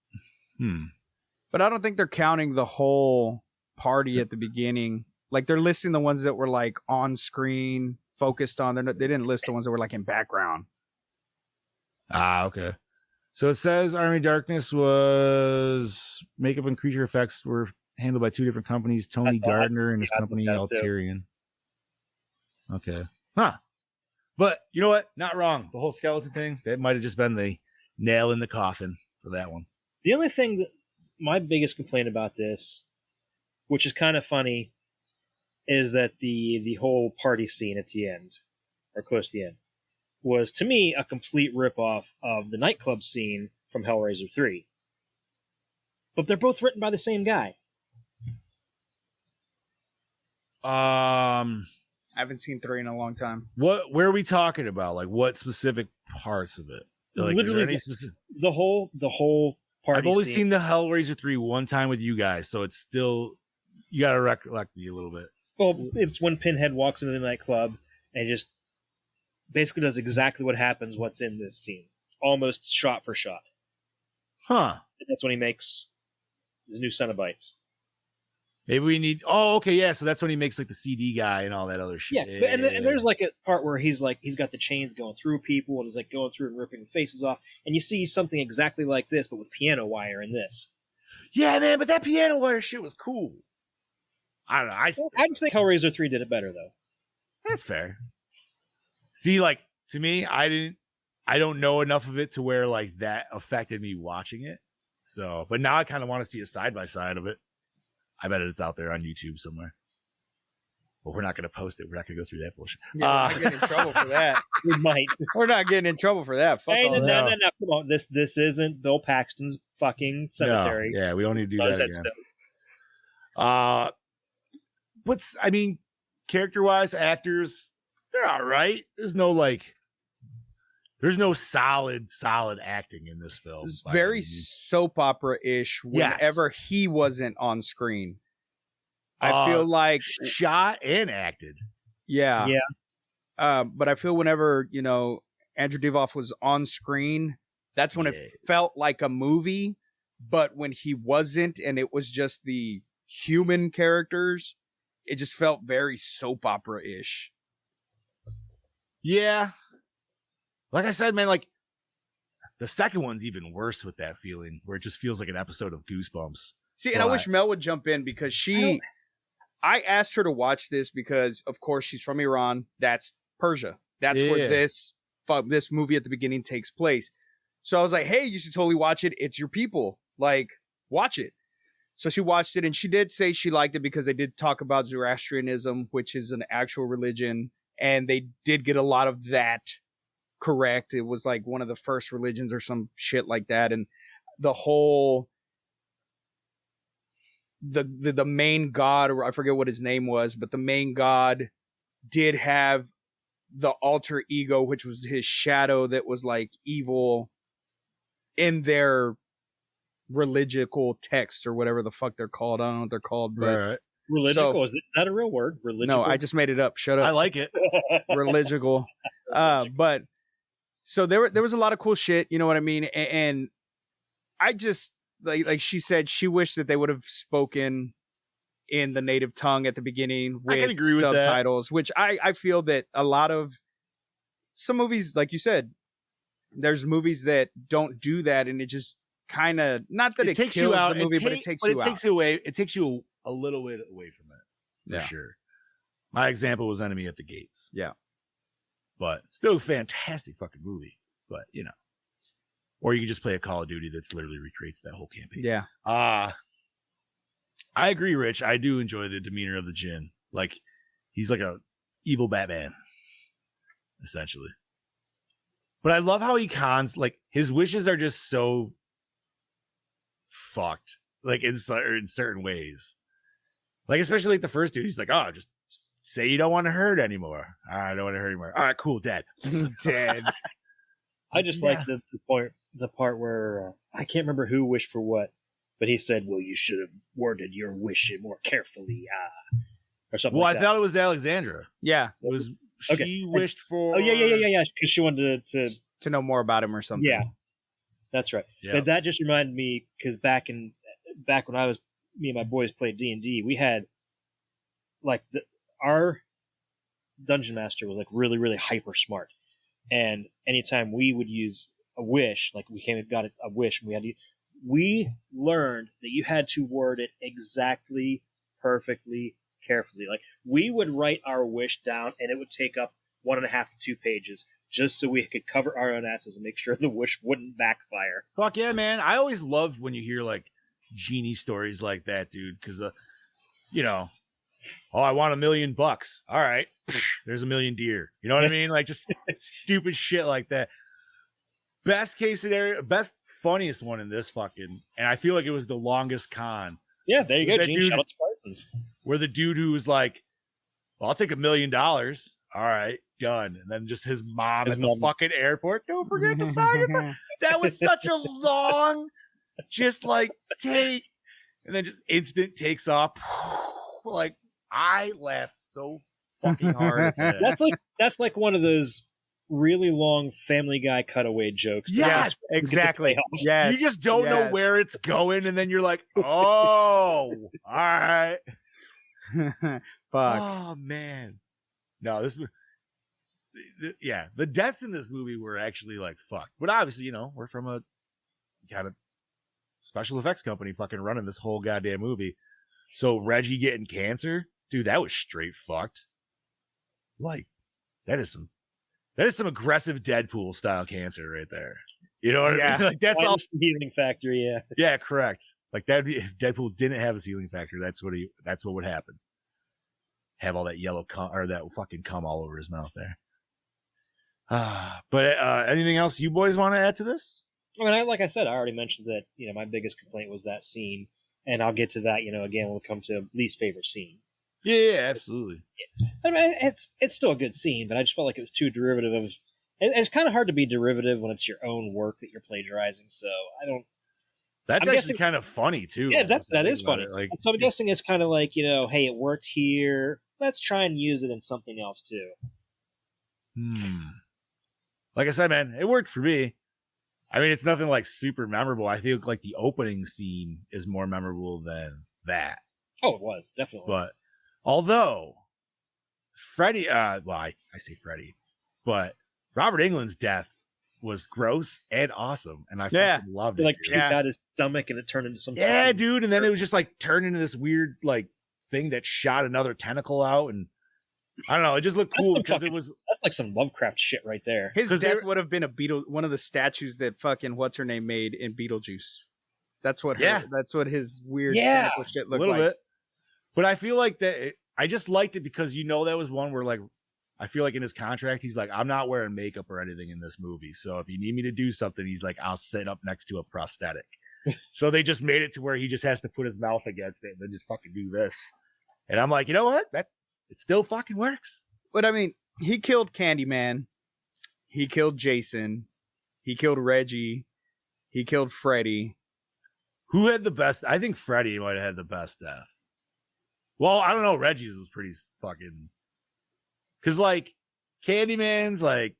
But I don't think they're counting the whole party at the beginning. Like, they're listing the ones that were like on screen, focused on. They didn't list the ones that were like in background.
Ah, okay. So it says Army of Darkness was makeup and creature effects were handled by two different companies, Tony Gardner and his company Alterian. Okay. Huh. But you know what? Not wrong. The whole skeleton thing, that might have just been the nail in the coffin for that one.
The only thing that my biggest complaint about this, which is kind of funny, is that the whole party scene at the end, or close to the end, was to me a complete ripoff of the nightclub scene from Hellraiser 3. But they're both written by the same guy.
I haven't seen 3 in a long time.
Where are we talking about? Like, what specific parts of it? Like,
literally the whole party.
I've only
scene.
seen the Hellraiser 3 one time with you guys, so it's still, you gotta recollect me a little bit.
Well, it's when Pinhead walks into the nightclub and just basically does exactly what happens, what's in this scene. Almost shot for shot.
Huh.
And that's when he makes his new Cenobites.
Maybe we need, okay, yeah, so that's when he makes like the CD guy and all that other shit.
Yeah, and there's like a part where he's got the chains going through people and he's like going through and ripping faces off, and you see something exactly like this, but with piano wire in this.
Yeah, man, but that piano wire shit was cool. I don't know.
I just think Hellraiser 3 did it better, though.
That's fair. See, like, to me, I I don't know enough of it to where like that affected me watching it. So, but now I kind of want to see a side by side of it. I bet it's out there on YouTube somewhere. But we're not going to post it. We're not going to go through that bullshit.
Yeah, we're not getting in trouble for that.
We might.
We're not getting in trouble for that. Fuck
Hey,
all
no,
that.
no. Come on. This isn't Bill Paxton's fucking cemetery.
No, yeah, we don't need to do
Does
that
that
again.
stuff.
I mean, character wise, actors, they're all right. There's no solid acting in this film.
It's
by
very
any means.
soap opera ish whenever he wasn't on screen. I feel like
shot and acted.
yeah.
Yeah.
But I feel whenever, Andrew Divoff was on screen, that's when it felt like a movie. But when he wasn't and it was just the human characters, it just felt very soap opera ish.
Yeah. Like I said, man, like the second one's even worse with that feeling where it just feels like an episode of Goosebumps.
See, and I wish Mel would jump in because I asked her to watch this because, of course, she's from Iran. That's Persia. That's where this movie at the beginning takes place. So I was like, hey, you should totally watch it. It's your people. Like, watch it. So she watched it, and she did say she liked it because they did talk about Zoroastrianism, which is an actual religion, and they did get a lot of that correct. It was like one of the first religions or some shit like that, and the whole the main god, or I forget what his name was, but the main god did have the alter ego, which was his shadow that was like evil in their religical text or whatever the fuck they're called. I don't know what they're called, but
Right.
Religical, is that a real word? Religical?
no, I just made it up. Shut up.
I like it.
Religical. But so there was a lot of cool shit, you know what I mean? And I just like she said, she wished that they would have spoken in the native tongue at the beginning
I can
with
agree with that.
subtitles, which I feel that a lot of some movies, like you said, there's movies that don't do that, and it just kind of, not that it
takes
kills
you out.
the movie, but it takes you out.
It takes you a little bit away from it. For sure. My example was Enemy at the Gates.
Yeah.
But still a fantastic fucking movie. But, or you can just play a Call of Duty that's literally recreates that whole campaign.
Yeah.
I agree, Rich. I do enjoy the demeanor of the Djinn. Like, he's like a evil Batman, essentially. But I love how he cons, like, his wishes are just so fucked, like, in certain ways. Like, especially like the first dude, he's like, oh, just say you don't want to hurt anymore. I don't want to hurt anymore. All right, cool, dead. Dead.
I just like the part where I can't remember who wished for what, but he said, "Well, you should have worded your wish more carefully," or something.
Well,
like
I
that.
thought it was Alexandra.
Yeah.
It was
Okay.
she wished for.
Oh yeah, because she wanted to.
To know more about him or something.
Yeah, that's right.
Yeah.
But that just reminded me because back when me and my boys played D&D, we had like our dungeon master was like really, really hyper smart, and anytime we would use a wish, like got a wish, and we learned that you had to word it exactly, perfectly, carefully. Like we would write our wish down, and it would take up 1.5 to 2 pages just so we could cover our own asses and make sure the wish wouldn't backfire.
Fuck yeah, man! I always love when you hear like genie stories like that, dude. Because oh, I want $1 million. All right, there's 1 million deer. You know what I mean? Like just stupid shit like that. Best case scenario, best funniest one in this fucking, and I feel like it was the longest con.
Yeah, there you go,
that
Gene.
dude-
Shout out to Parsons.
Where the dude who was like, well, I'll take $1 million. All right, done. And then just his mom
His
at
mom.
the fucking airport. Don't forget to sign it. That was such a long, just like take, and then just instant takes off. Like I laughed so fucking hard. At that.
That's like one of those really long Family Guy cutaway jokes.
Yes,
exactly.
Get the
Yes.
you just don't know where it's going, and then you're like, oh, all right.
Fuck.
Oh man, no, this. The deaths in this movie were actually like fucked. But obviously, we're from a kind of special effects company fucking running this whole goddamn movie. So Reggie getting cancer, dude, that was straight fucked. Like, that is some That is some aggressive Deadpool style cancer right there. You know what I mean? Like, that's all.
The healing factor, yeah.
Yeah, correct. Like that'd be if Deadpool didn't have a ceiling factor. That's what would happen. Have all that yellow or that fucking cum all over his mouth there. But anything else you boys want to add to this?
I mean, like I said, I already mentioned that. My biggest complaint was that scene, and I'll get to that. Again when it comes to least favorite scene.
Yeah, absolutely.
I mean, it's still a good scene, but I just felt like it was too derivative of. And it's kind of hard to be derivative when it's your own work that you're plagiarizing. So I don't.
That's
I'm
actually
guessing,
kind of funny too.
Yeah, that is funny.
Like,
so I'm guessing it's kind of like hey, it worked here. Let's try and use it in something else too.
Like I said, man, it worked for me. I mean, it's nothing like super memorable. I think like the opening scene is more memorable than that.
Oh, it was definitely.
But although Freddy, I say Freddy, but Robert Englund's death was gross and awesome, and I fucking loved it.
Like he got his stomach and it turned into something.
Yeah, dude, and then it was just like turned into this weird like thing that shot another tentacle out, and I don't know, it just looked cool because it was.
That's like some Lovecraft shit right there.
His death would have been one of the statues that fucking what's her name made in Beetlejuice. That's what. That's what his weird tentacle shit looked like. A little bit,
but I feel like that. I just liked it because that was one where like. I feel like in his contract, he's like, I'm not wearing makeup or anything in this movie. So if you need me to do something, he's like, I'll sit up next to a prosthetic. So they just made it to where he just has to put his mouth against it and then just fucking do this. And I'm like, you know what? It still fucking works.
But I mean, he killed Candyman. He killed Jason. He killed Reggie. He killed Freddy.
Who had the best? I think Freddy might have had the best death. Well, I don't know. Reggie's was pretty fucking... Because, like, Candyman's, like...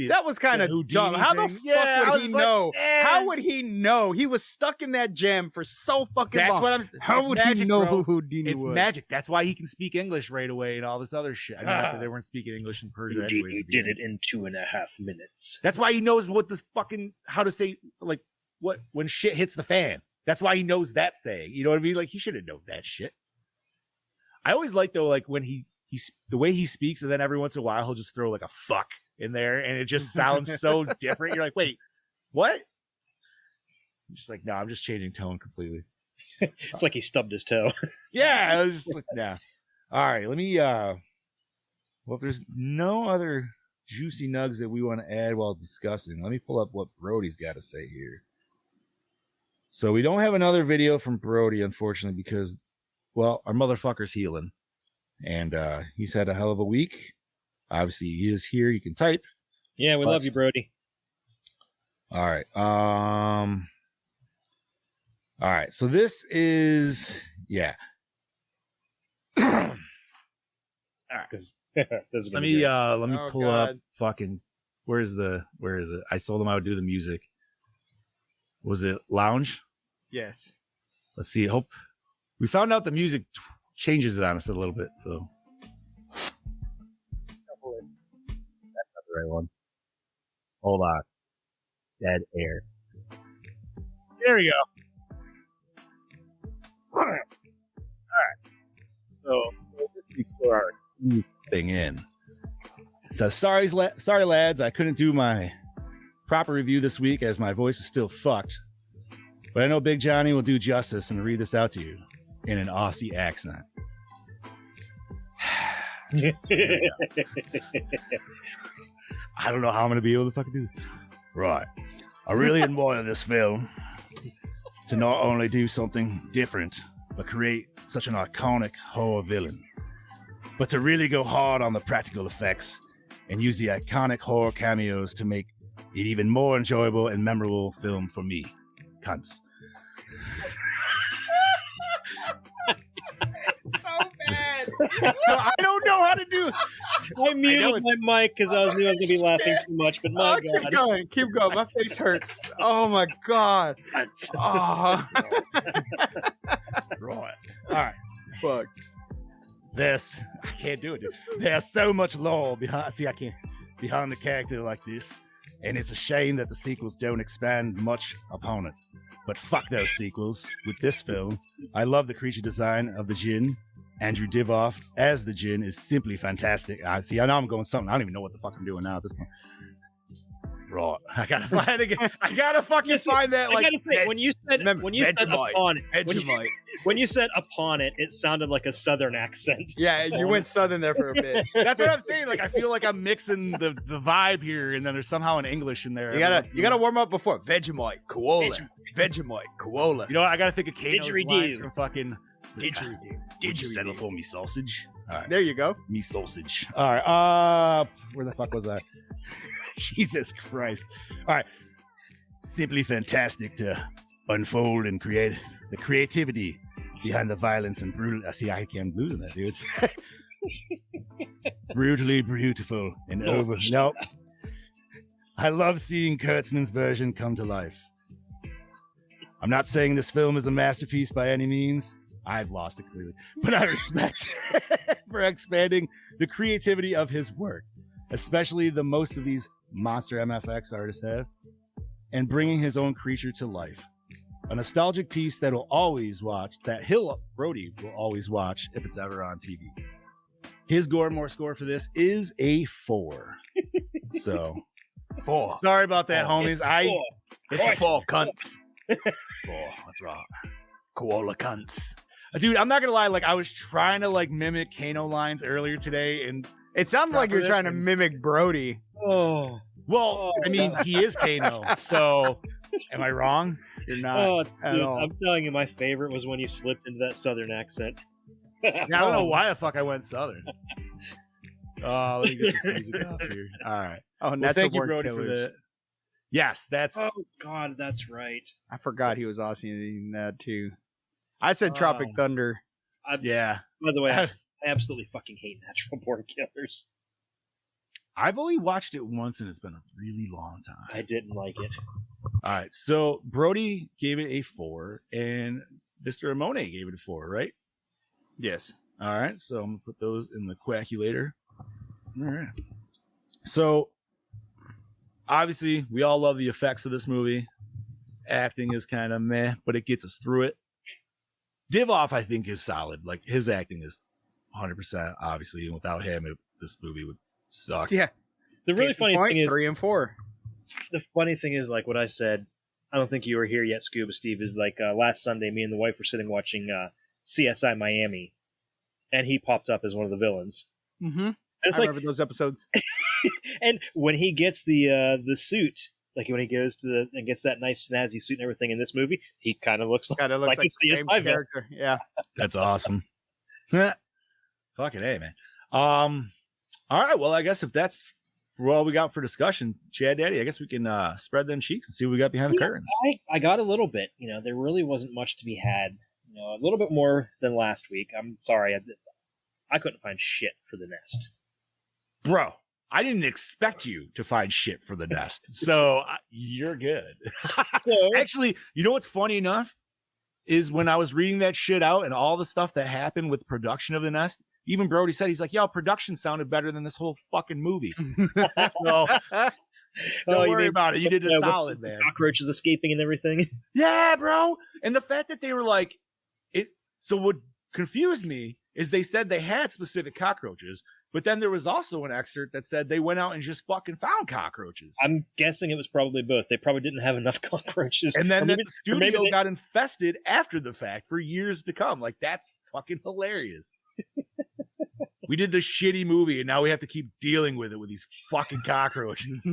That was kind of dumb. How the fuck would he know? How would he know? He was stuck in that jam for so fucking long. How would he know who Houdini was?
It's magic. That's why he can speak English right away and all this other shit. I mean, after they weren't speaking English in Persia anyway.
He did it in 2.5 minutes.
That's why he knows what this fucking... How to say, like, what... When shit hits the fan. That's why he knows that saying. You know what I mean? Like, he should have known that shit. I always like, though, like, when the way he speaks, and then every once in a while he'll just throw like a fuck in there, and it just sounds so different. You're like, wait, what? I'm just like, no, I'm just changing tone completely.
It's like he stubbed his toe.
Yeah, I was just like, nah. All right, let me. Well, if there's no other juicy nugs that we want to add while discussing, let me pull up what Brody's got to say here. So we don't have another video from Brody, unfortunately, because, well, our motherfucker's healing. And he's had a hell of a week. Obviously, he is here. You can type.
Yeah, we love you, Brody.
All right. All right. So this is All right. Let me pull up fucking. Where is it? I told him I would do the music. Was it Lounge?
Yes.
Let's see. Hope we found out the music changes it on us a little bit, so that's not the right one. Hold on. Dead air. There we go. All right. So let's put our thing in. It says, sorry lads, I couldn't do my proper review this week as my voice is still fucked. But I know Big Johnny will do justice and read this out to you in an Aussie accent. I don't know how I'm going to be able to fucking do this. Right. I really admire this film to not only do something different, but create such an iconic horror villain, but to really go hard on the practical effects and use the iconic horror cameos to make it even more enjoyable and memorable film for me. Cunts.
So bad.
I don't know how to do it.
I muted my mic because I knew I was going to be laughing too much, but my God.
Keep going. My face hurts. Oh my God. Oh.
Right. All right.
Fuck.
I can't do it, dude. There's so much lore behind the character like this, and it's a shame that the sequels don't expand much upon it. But fuck those sequels. With this film, I love the creature design of the Jinn Andrew Divoff as the Djinn is simply fantastic. See, I know I'm going something. I don't even know what the fuck I'm doing now at this point. Right. I gotta find it again. I gotta fucking find that.
I
Like,
gotta say, when you said
Vegemite.
upon it,
Vegemite.
when you said upon it, it sounded like a southern accent.
Yeah, you went southern there for a bit.
that's what I'm saying. Like, I feel like I'm mixing the vibe here, and then there's somehow an English in there.
You gotta warm up before Vegemite, koala, Vegemite, koala.
You know what? I gotta think of Kano's
Didgeridoo.
lines from fucking
Didgeridoo.
Did you settle for me sausage? All right.
There you go.
Me sausage. All right. Where the fuck was I? Jesus Christ. All right. Simply fantastic to unfold and create the creativity behind the violence and brutal. See, I can't lose that, dude. Brutally beautiful and over. Nope. I love seeing Kurtzman's version come to life. I'm not saying this film is a masterpiece by any means. I've lost it clearly. But I respect for expanding the creativity of his work, especially the most of these monster MFX artists have, and bringing his own creature to life. A nostalgic piece that Brody will always watch if it's ever on TV. His Gore N More score for this is a 4. So,
4.
sorry about that, homies.
It's a 4, cunts.
4. That's right.
Koala cunts.
Dude, I'm not gonna lie. Like, I was trying to like mimic Kano lines earlier today, and
It sounded like you're trying to mimic Brody.
Oh,
well, I mean, he is Kano. So, am I wrong?
You're not at
dude,
all.
I'm telling you, my favorite was when you slipped into that southern accent.
Yeah, I don't know why the fuck I went southern. Oh, let me get this music off here. All right.
Oh,
Well,
Natural
thank you,
Born
Brody, for
Killers.
the. Yes, that's.
Oh God, that's right.
I forgot he was Aussie in that too. I said Tropic Thunder.
Yeah.
By the way, I absolutely fucking hate Natural Born Killers.
I've only watched it once, and it's been a really long time.
I didn't like it.
All right. So Brody gave it a 4, and Mr. Amone gave it a 4, right?
Yes.
All right. So I'm gonna put those in the quackulator. All right. So obviously, we all love the effects of this movie. Acting is kind of meh, but it gets us through it. Divoff, I think, is solid. Like, his acting is 100%, obviously, and without him, this movie would suck.
Yeah.
The really
Case in
funny
point,
thing is,
3 and 4.
the funny thing is, like what I said, I don't think you were here yet, Scuba Steve, is like last Sunday, me and the wife were sitting watching CSI Miami, and he popped up as one of the villains.
Mm-hmm.
It's
I
like,
remember those episodes.
and when he gets the suit, like when he goes to and gets that nice snazzy suit and everything in this movie, he kind of looks
Kind of looks like
a
the same
CSI villain.
character. Yeah.
That's awesome. Fucking A, man. All right. Well, I guess if that's all we got for discussion, Chad Daddy, I guess we can spread them cheeks and see what we got behind the curtains.
I got a little bit. You know, there really wasn't much to be had. You know, a little bit more than last week. I'm sorry, I couldn't find shit for the nest.
Bro, I didn't expect you to find shit for the nest. So you're good. Actually, you know what's funny enough is when I was reading that shit out and all the stuff that happened with production of the nest, even Brody said, he's like, yo, production sounded better than this whole fucking movie. So don't worry about it. You did a solid, man.
Cockroaches escaping and everything.
Yeah, bro. And the fact that they were like, it. So what confused me is they said they had specific cockroaches, but then there was also an excerpt that said they went out and just fucking found cockroaches.
I'm guessing it was probably both. They probably didn't have enough cockroaches.
And then
Or
the studio
they-
got infested after the fact for years to come. Like, that's fucking hilarious. We did this shitty movie, and now we have to keep dealing with it with these fucking cockroaches.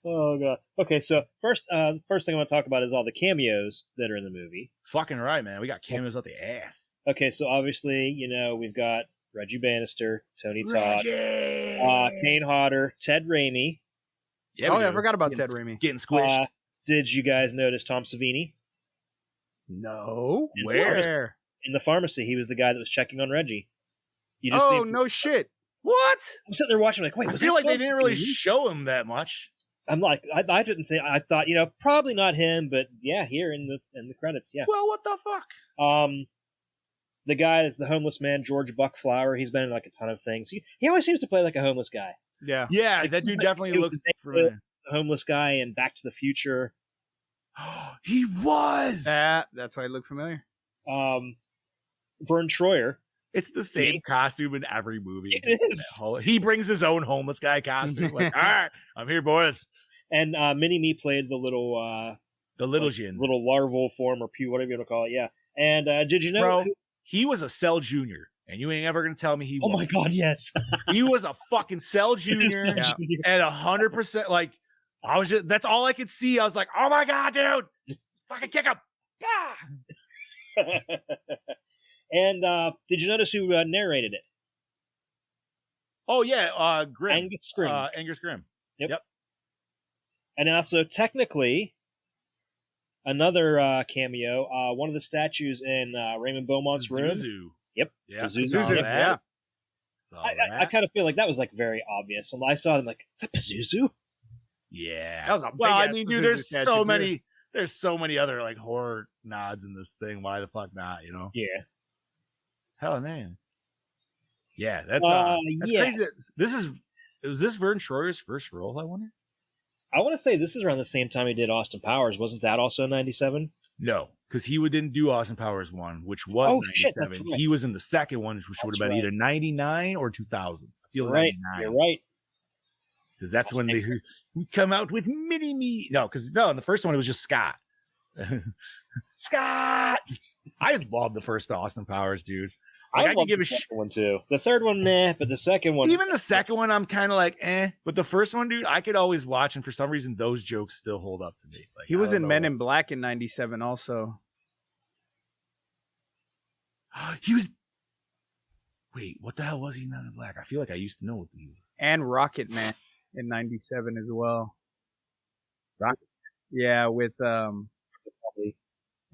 Oh god. Okay, so first thing I want to talk about is all the cameos that are in the movie.
Fucking right, man. We got cameos out the ass.
Okay, so obviously, you know, we've got Reggie Bannister, Tony Todd, Kane Hodder, Ted Raimi.
Yeah,
I forgot about Ted Raimi.
Getting squished.
Did you guys notice Tom Savini?
No.
Where?
In the pharmacy, he was the guy that was checking on Reggie. You just see
Oh,
him-
no shit.
What?
I'm sitting there watching, like, wait,
I
was
feel
that
like they
Tom
didn't really
Savini?
show him that much.
I'm like, I didn't think. I thought, you know, probably not him, but yeah, here in the credits, yeah.
Well, what the fuck?
The guy that's the homeless man, George Buckflower. He's been in like a ton of things. He always seems to play like a homeless guy.
Yeah.
Yeah, that dude definitely
he was
looks
the
familiar.
The homeless guy in Back to the Future.
He was.
That's why it looked familiar.
Vern Troyer.
It's the same costume in every movie.
It is.
He brings his own homeless guy costume. Like, all right, I'm here, boys.
And Mini-Me played the little
Jin.
little larval form or pew, whatever you want to call it. Yeah. And did you know?
Bro, he was a Cell Junior, and you ain't ever gonna tell me he
Oh
was.
my God, yes.
He was a fucking Cell Junior at 100%. Like, that's all I could see. I was like, oh my God, dude, fucking kick him.
And did you notice who narrated it?
Oh yeah, Grimm.
Angus Scrimm.
Angus Grimm.
Yep. And also, technically, another cameo. One of the statues in Raymond Beaumont's room.
Zuzu.
Yep.
Yeah.
Pazuzu, yeah.
I kind of feel like that was like very obvious. And I saw them like, is that Pazuzu?
Yeah.
That was a
well, I
big-ass
mean, dude,
Pazuzu
there's
statue,
so
too.
many. There's so many other like horror nods in this thing. Why the fuck not? You know?
Yeah.
Hell, man. Yeah, that's
yes.
crazy. Was this Vern Troyer's first role? I wonder.
I want to say this is around the same time he did Austin Powers. Wasn't that also 97?
No, because he didn't do Austin Powers 1, which was 97.
Shit, right.
He was in the second one, which would have been either 99 or 2000. I feel
Right.
99.
You're right.
Because that's when they come out with Mini-Me. No, in the first one it was just Scott. Scott. I love the first Austin Powers, dude. Like, I
love
could give
the
a shit.
second one too. The third one, meh, but the second one,
Even the second one, I'm kind of like, eh. But the first one, dude, I could always watch, and for some reason, those jokes still hold up to me. Like,
He
I
was
don't
in
know
Men
what-
in Black in 97 also.
He was. Wait, what the hell was he in Men in Black? I feel like I used to know what he was.
And Rocket Man in 97 as well.
Rocket?
Yeah, with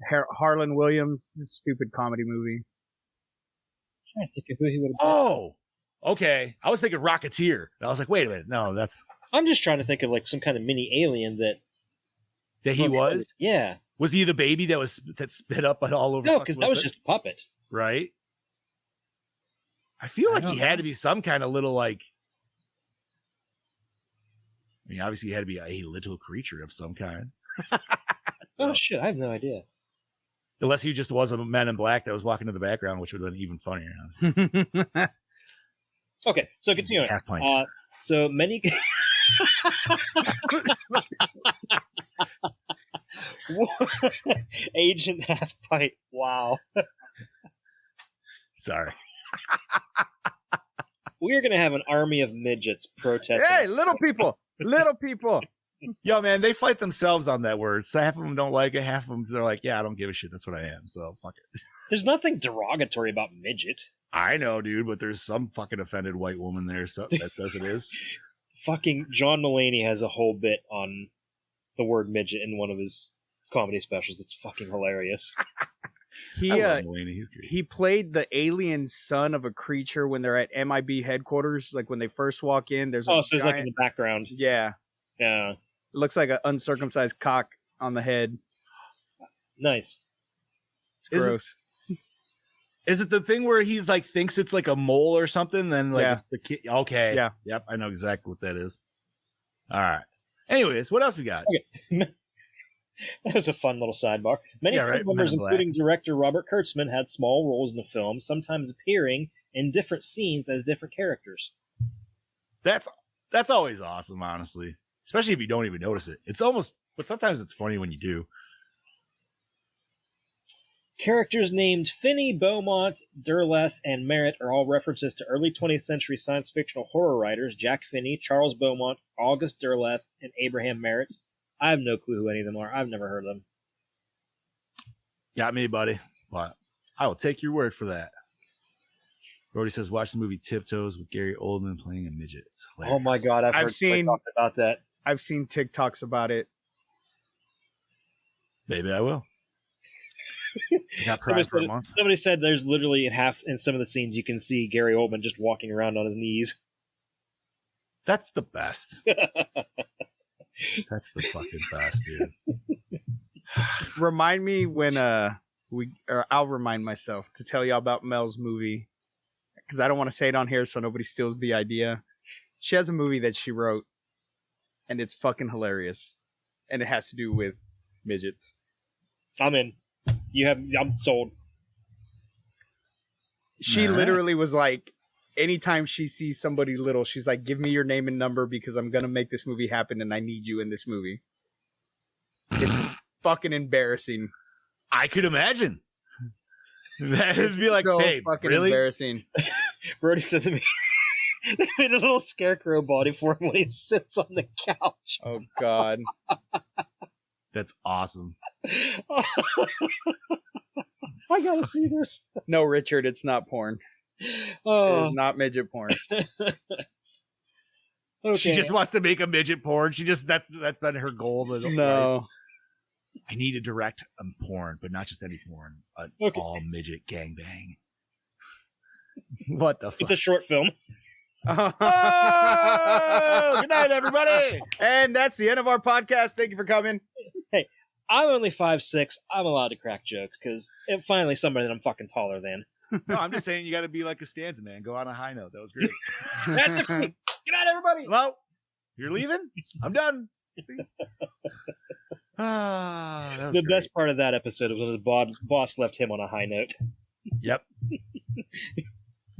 Harlan Williams, this stupid comedy movie.
I'm trying to think of who he would have.
Oh, okay. I was thinking Rocketeer. And I was like, wait a minute. No, that's
I'm just trying to think of like some kind of mini alien that
he was.
Yeah.
Was he the baby that spit up all over?
No, because that was just a puppet.
right. I feel like
don't
he had to be some kind of little like. I mean, obviously, he had to be a little creature of some kind.
Oh shit, I have no idea.
Unless he just was a Man in Black that was walking in the background, which would have been even funnier. Honestly.
Okay, so continuing.
Half pint.
So many. Agent Half Pint. Wow.
Sorry.
We are going to have an army of midgets protesting.
Hey, little people. Little people.
Yo, man, they fight themselves on that word. So half of them don't like it. Half of them, they're like, yeah, I don't give a shit. That's what I am. So fuck it.
There's nothing derogatory about midget.
I know, dude, but there's some fucking offended white woman there that says it is.
Fucking John Mulaney has a whole bit on the word midget in one of his comedy specials. It's fucking hilarious.
He
I love Mulaney. He's great.
he played the alien son of a creature when they're at MIB headquarters. Like when they first walk in, there's
Oh,
a
so it's like in
giant,
the background.
yeah,
Yeah.
it looks like an uncircumcised cock on the head.
Nice.
It's
Is it-
gross.
Is it the thing where he like thinks it's like a mole or something? Then like
Yeah.
it's the kid. Okay.
Yeah.
Yep. I know exactly what that is. All right. Anyways, what else we got?
That was a fun little sidebar. Many
Yeah,
crew
right,
members,
Men in Black.
including director Robert Kurtzman, had small roles in the film, sometimes appearing in different scenes as different characters.
That's always awesome, honestly. Especially if you don't even notice it. It's almost, but sometimes it's funny when you do.
Characters named Finney, Beaumont, Derleth, and Merritt are all references to early 20th century science fictional horror writers Jack Finney, Charles Beaumont, August Derleth, and Abraham Merritt. I have no clue who any of them are. I've never heard of them.
Got me, buddy. But I will take your word for that. Brody says, watch the movie Tiptoes with Gary Oldman playing a midget. It's hilarious.
Oh my god, I've
I've
heard somebody
seen-
talk about that.
I've seen TikToks about it.
Maybe I will. I got pride for a month.
Somebody said there's literally in some of the scenes you can see Gary Oldman just walking around on his knees.
That's the best. That's the fucking best, dude.
Remind me when I'll remind myself to tell y'all about Mel's movie, because I don't want to say it on here so nobody steals the idea. She has a movie that she wrote, and it's fucking hilarious, and it has to do with midgets.
I'm in. I'm sold.
She
All right.
literally was like, anytime she sees somebody little, she's like, give me your name and number because I'm going to make this movie happen and I need you in this movie. It's fucking embarrassing.
I could imagine. That'd be like,
So
hey,
fucking
really?
embarrassing.
Brody said to me, they made a little scarecrow body for him when he sits on the couch.
Oh, God.
That's awesome.
I gotta see this.
No, Richard, it's not porn. It
Oh,
is not midget porn.
okay.
She just wants to make a midget porn. That's been her goal.
No.
I need to direct porn, but not just any porn.
Okay.
All midget gangbang. What the fuck?
It's a short film.
Oh, good night, everybody.
And that's the end of our podcast. Thank you for coming.
I'm only 5'6". I'm allowed to crack jokes because finally somebody that I'm fucking taller than.
No, I'm just saying you got to be like a stanza, man. Go on a high note. That was great.
That's it for me. Good night, everybody.
Well, you're leaving? I'm done. That was
The
great.
best part of that episode was when his boss left him on a high note.
Yep.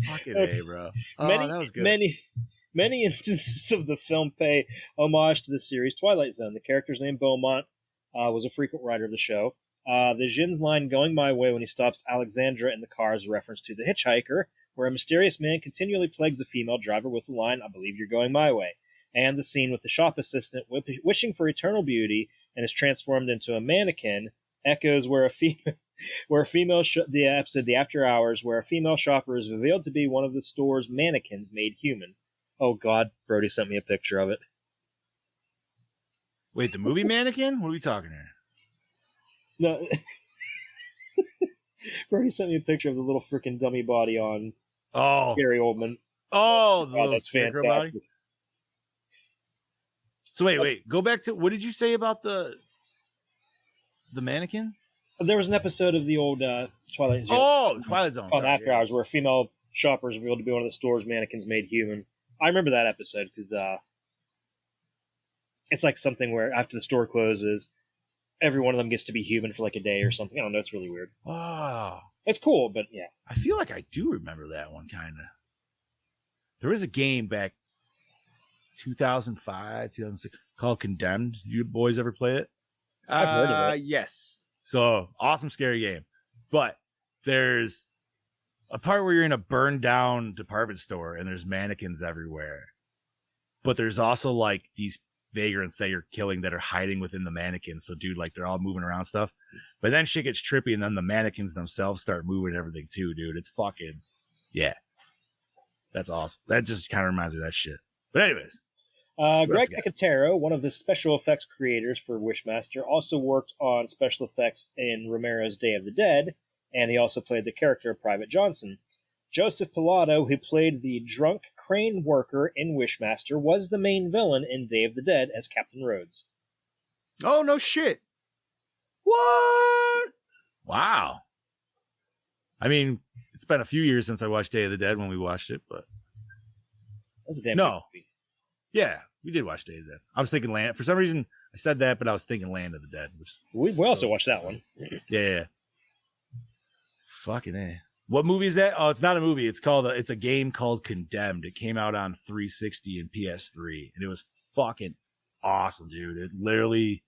Fucking
Okay.
A, bro.
many,
that was good.
many instances of the film pay homage to the series Twilight Zone. The character's name Beaumont was a frequent writer of the show. The Jin's line "going my way" when he stops Alexandra in the car is a reference to The Hitchhiker, where a mysterious man continually plagues a female driver with the line, "I believe you're going my way." And the scene with the shop assistant wishing for eternal beauty and is transformed into a mannequin echoes where a female the episode The After Hours, where a female shopper is revealed to be one of the store's mannequins made human. Oh God, Brody sent me a picture of it.
Wait, the movie Mannequin? What are we talking here?
No, Brody sent me a picture of the little freaking dummy body on
Oh,
Gary Oldman.
the
Oh,
little
that's
scarecrow
fantastic.
body. So wait, go back to what did you say about the mannequin?
There was an episode of the old Twilight Zone.
Oh, the Twilight Zone.
On
sorry,
After
yeah.
Hours, where a female shopper is revealed to be one of the store's mannequins made human. I remember that episode because it's like something where after the store closes, every one of them gets to be human for like a day or something. I don't know. It's really weird.
Oh,
It's cool, but yeah.
I feel like I do remember that one kind of. There was a game back 2005, 2006 called Condemned. You boys ever play it?
I've heard of it.
Yes.
So awesome, scary game. But there's a part where you're in a burned down department store and there's mannequins everywhere. But there's also like these vagrants that you're killing that are hiding within the mannequins. So dude, like they're all moving around stuff. But then shit gets trippy and then the mannequins themselves start moving everything too, dude. It's fucking, yeah. That's awesome. That just kind of reminds me of that shit. But anyways.
Greg
got?
Nicotero, one of the special effects creators for Wishmaster, also worked on special effects in Romero's Day of the Dead, and he also played the character of Private Johnson. Joseph Pilato, who played the drunk crane worker in Wishmaster, was the main villain in Day of the Dead as Captain Rhodes.
Oh, no shit.
What? Wow. I mean, it's been a few years since I watched Day of the Dead when we watched it, but
That's a damn
No.
good movie.
yeah, we did watch Day of the Dead. I was thinking Land. For some reason, I said that, but I was thinking Land of the Dead. Which
We also watched that one.
yeah. Fucking A. What movie is that? Oh, it's not a movie. It's a game called Condemned. It came out on 360 and PS3, and it was fucking awesome, dude. It literally,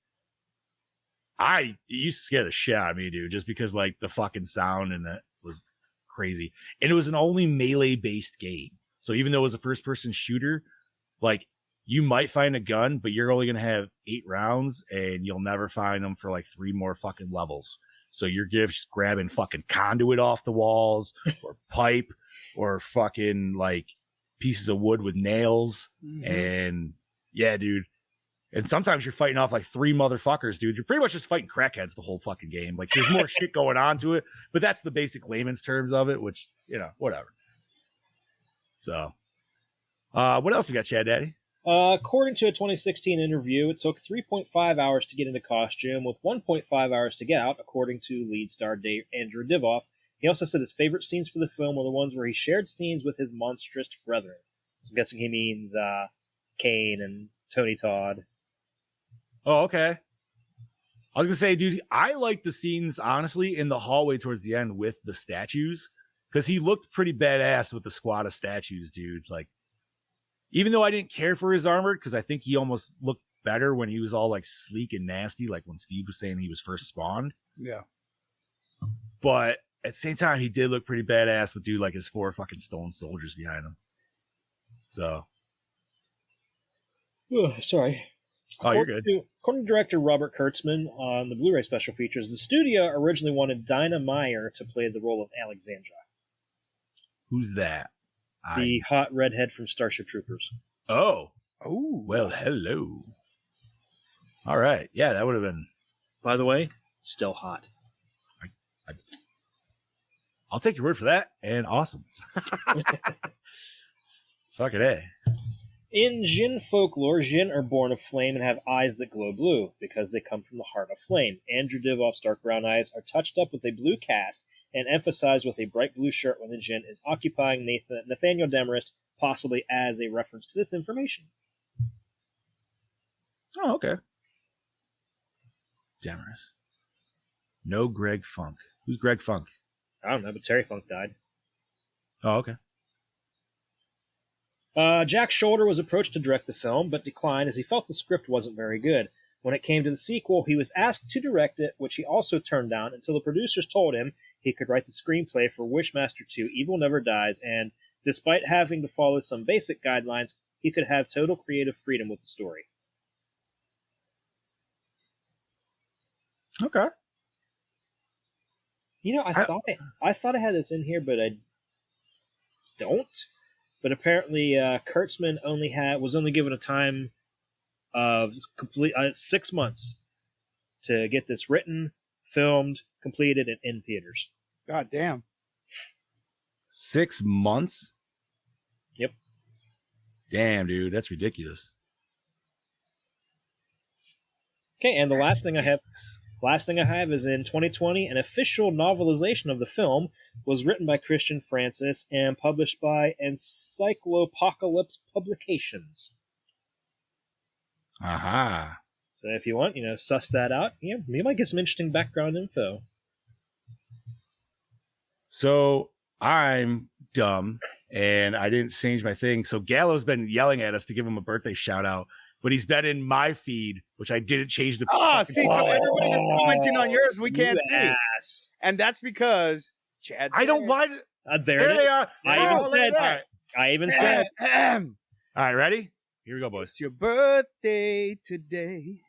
it used to scare the shit out of me, dude, just because like the fucking sound and it was crazy. And it was an only melee based game. So even though it was a first person shooter, like you might find a gun, but you're only going to have 8 rounds and you'll never find them for like 3 more fucking levels. So you're just grabbing fucking conduit off the walls or pipe or fucking like pieces of wood with nails. And yeah, dude. And sometimes you're fighting off like 3 motherfuckers, dude. You're pretty much just fighting crackheads the whole fucking game. Like there's more shit going on to it, but that's the basic layman's terms of it, which, you know, whatever. So, what else we got, Chad Daddy?
According to a 2016 interview, it took 3.5 hours to get into costume, with 1.5 hours to get out, according to lead star Andrew Divoff. He also said his favorite scenes for the film were the ones where he shared scenes with his monstrous brethren. So I'm guessing he means Kane and Tony Todd.
Oh, okay. I was gonna say, dude, I like the scenes honestly in the hallway towards the end with the statues, because he looked pretty badass with the squad of statues, dude. Like, even though I didn't care for his armor, because I think he almost looked better when he was all like sleek and nasty, like when Steve was saying he was first spawned.
Yeah.
But at the same time, he did look pretty badass with, dude, like his 4 fucking stone soldiers behind him. So.
Sorry.
Oh, you're good.
According to director Robert Kurtzman on the Blu-ray special features, the studio originally wanted Dinah Meyer to play the role of Alexandra.
Who's that?
The hot redhead from Starship Troopers.
Oh. Well, hello. All right. Yeah, that would have been.
By the way, still hot.
I'll take your word for that. And awesome. Fuck it, eh?
In Jin folklore, Jin are born of flame and have eyes that glow blue because they come from the heart of flame. Andrew Divoff's dark brown eyes are touched up with a blue cast and emphasized with a bright blue shirt when the Jin is occupying Nathaniel Demarest, possibly as a reference to this information.
Oh, okay. Demarest. No Greg Funk. Who's Greg Funk?
I don't know, but Terry Funk died.
Oh, okay.
Jack Shoulder was approached to direct the film, but declined as he felt the script wasn't very good. When it came to the sequel, he was asked to direct it, which he also turned down until the producers told him he could write the screenplay for Wishmaster 2, Evil Never Dies, and despite having to follow some basic guidelines, he could have total creative freedom with the story.
Okay.
You know, I thought I had this in here, but I don't. But apparently, Kurtzman was only given a time of 6 months to get this written, filmed, completed, and in theaters.
God damn.
6 months?
Yep.
Damn, dude, that's ridiculous.
Okay, and the last thing I have is in 2020, an official novelization of the film was written by Christian Francis and published by Encyclopocalypse Publications.
Aha.
So if you want, suss that out, you might get some interesting background info.
So I'm dumb, and I didn't change my thing. So Gallo's been yelling at us to give him a birthday shout out, but he's been in my feed, which I didn't change the.
See, so everybody that's commenting on yours, we can't see, and that's because Chad.
I don't why.
There
they are.
I even said.
All right, ready? Here we go, boys.
It's your birthday today.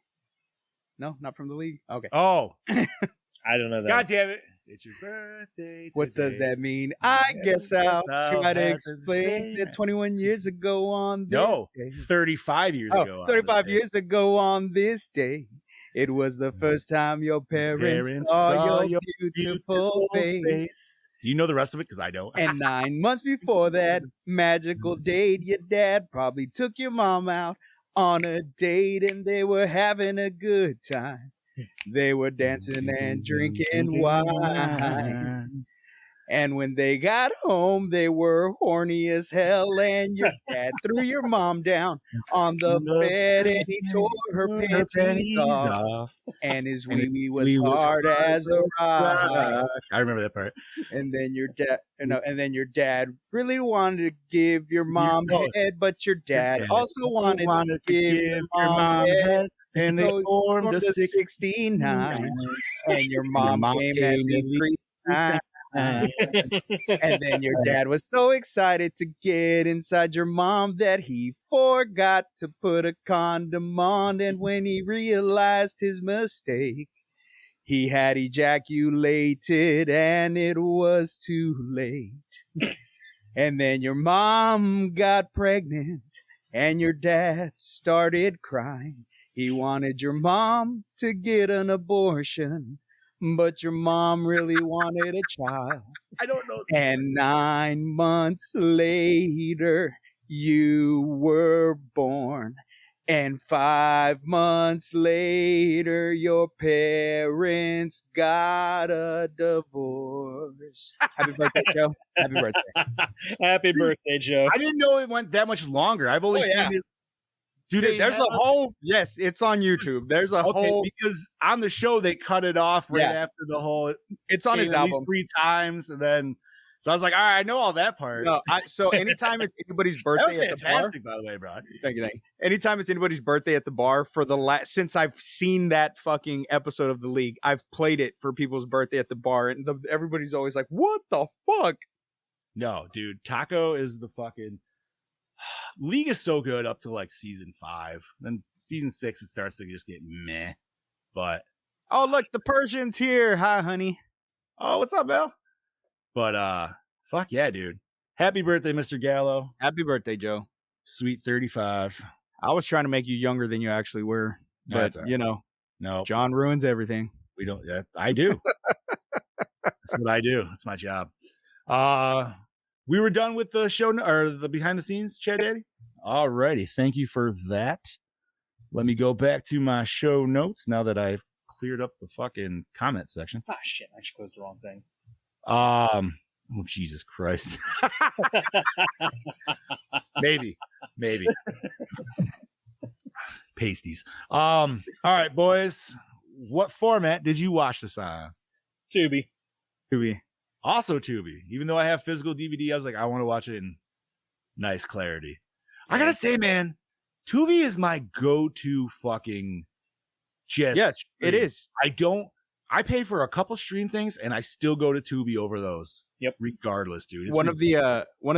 No, not from the league. Okay.
Oh,
I don't know that.
God damn it! It's your birthday.
What does that mean? I guess I'll try to explain that 21 years ago on this day.
35 years ago.
35 years ago on this day. It was the first time your parents saw your beautiful face.
Do you know the rest of it? Because I don't.
And 9 months before that magical date, your dad probably took your mom out on a date, and they were having a good time. They were dancing and drinking wine. And when they got home, they were horny as hell. And your dad threw your mom down on the bed, and he tore her panties off. And his wee-wee was hard as a rock.
I remember that part.
And then your dad really wanted to give your mom head, but your dad also wanted to give your mom head. And they formed a 69, and your mom came at me 3 times. And then your dad was so excited to get inside your mom that he forgot to put a condom on. And when he realized his mistake, he had ejaculated, and it was too late. And then your mom got pregnant, and your dad started crying. He wanted your mom to get an abortion, but your mom really wanted a child.
I don't know.
And 9 months later, you were born. And 5 months later, your parents got a divorce. Happy birthday, Joe. Happy birthday.
Happy birthday, Joe.
I didn't know it went that much longer. I've only seen it.
There's a whole. Yes, it's on YouTube. There's a whole.
Because on the show they cut it off right after the whole.
It's on his album
3 times, and then So I was like, all right, I know all that part.
No, so anytime it's anybody's
That was
birthday at the bar,
fantastic, by the way, bro.
thank you. Anytime it's anybody's birthday at the bar for the since I've seen that fucking episode of the league, I've played it for people's birthday at the bar, and everybody's always like, "What the fuck?"
No, dude, Taco is the fucking league is so good up to like season 5. Then season 6, it starts to just get meh. But
Oh, look, the Persian's here. Hi, honey.
oh, what's up, Bill? But fuck yeah, dude. Happy birthday, Mr. Gallo.
Happy birthday, Joe.
Sweet 35.
I was trying to make you younger than you actually were,
No,
but
that's all right.
you know,
No,
John ruins everything.
we don't. I do. That's what I do. That's my job. We were done with the show or the behind the scenes, Chad Daddy. Alrighty, thank you for that. Let me go back to my show notes now that I've cleared up the fucking comment section.
Ah, shit! I just closed the wrong thing.
Oh Jesus Christ. maybe pasties. All right, boys, what format did you watch this on?
Tubi.
Also Tubi. Even though I have physical DVD, I was like, I want to watch it in nice clarity. I gotta say, man, Tubi is my go-to fucking
Yes, it is.
I pay for a couple stream things and I still go to Tubi over those.
Yep.
Regardless, dude. It's
One of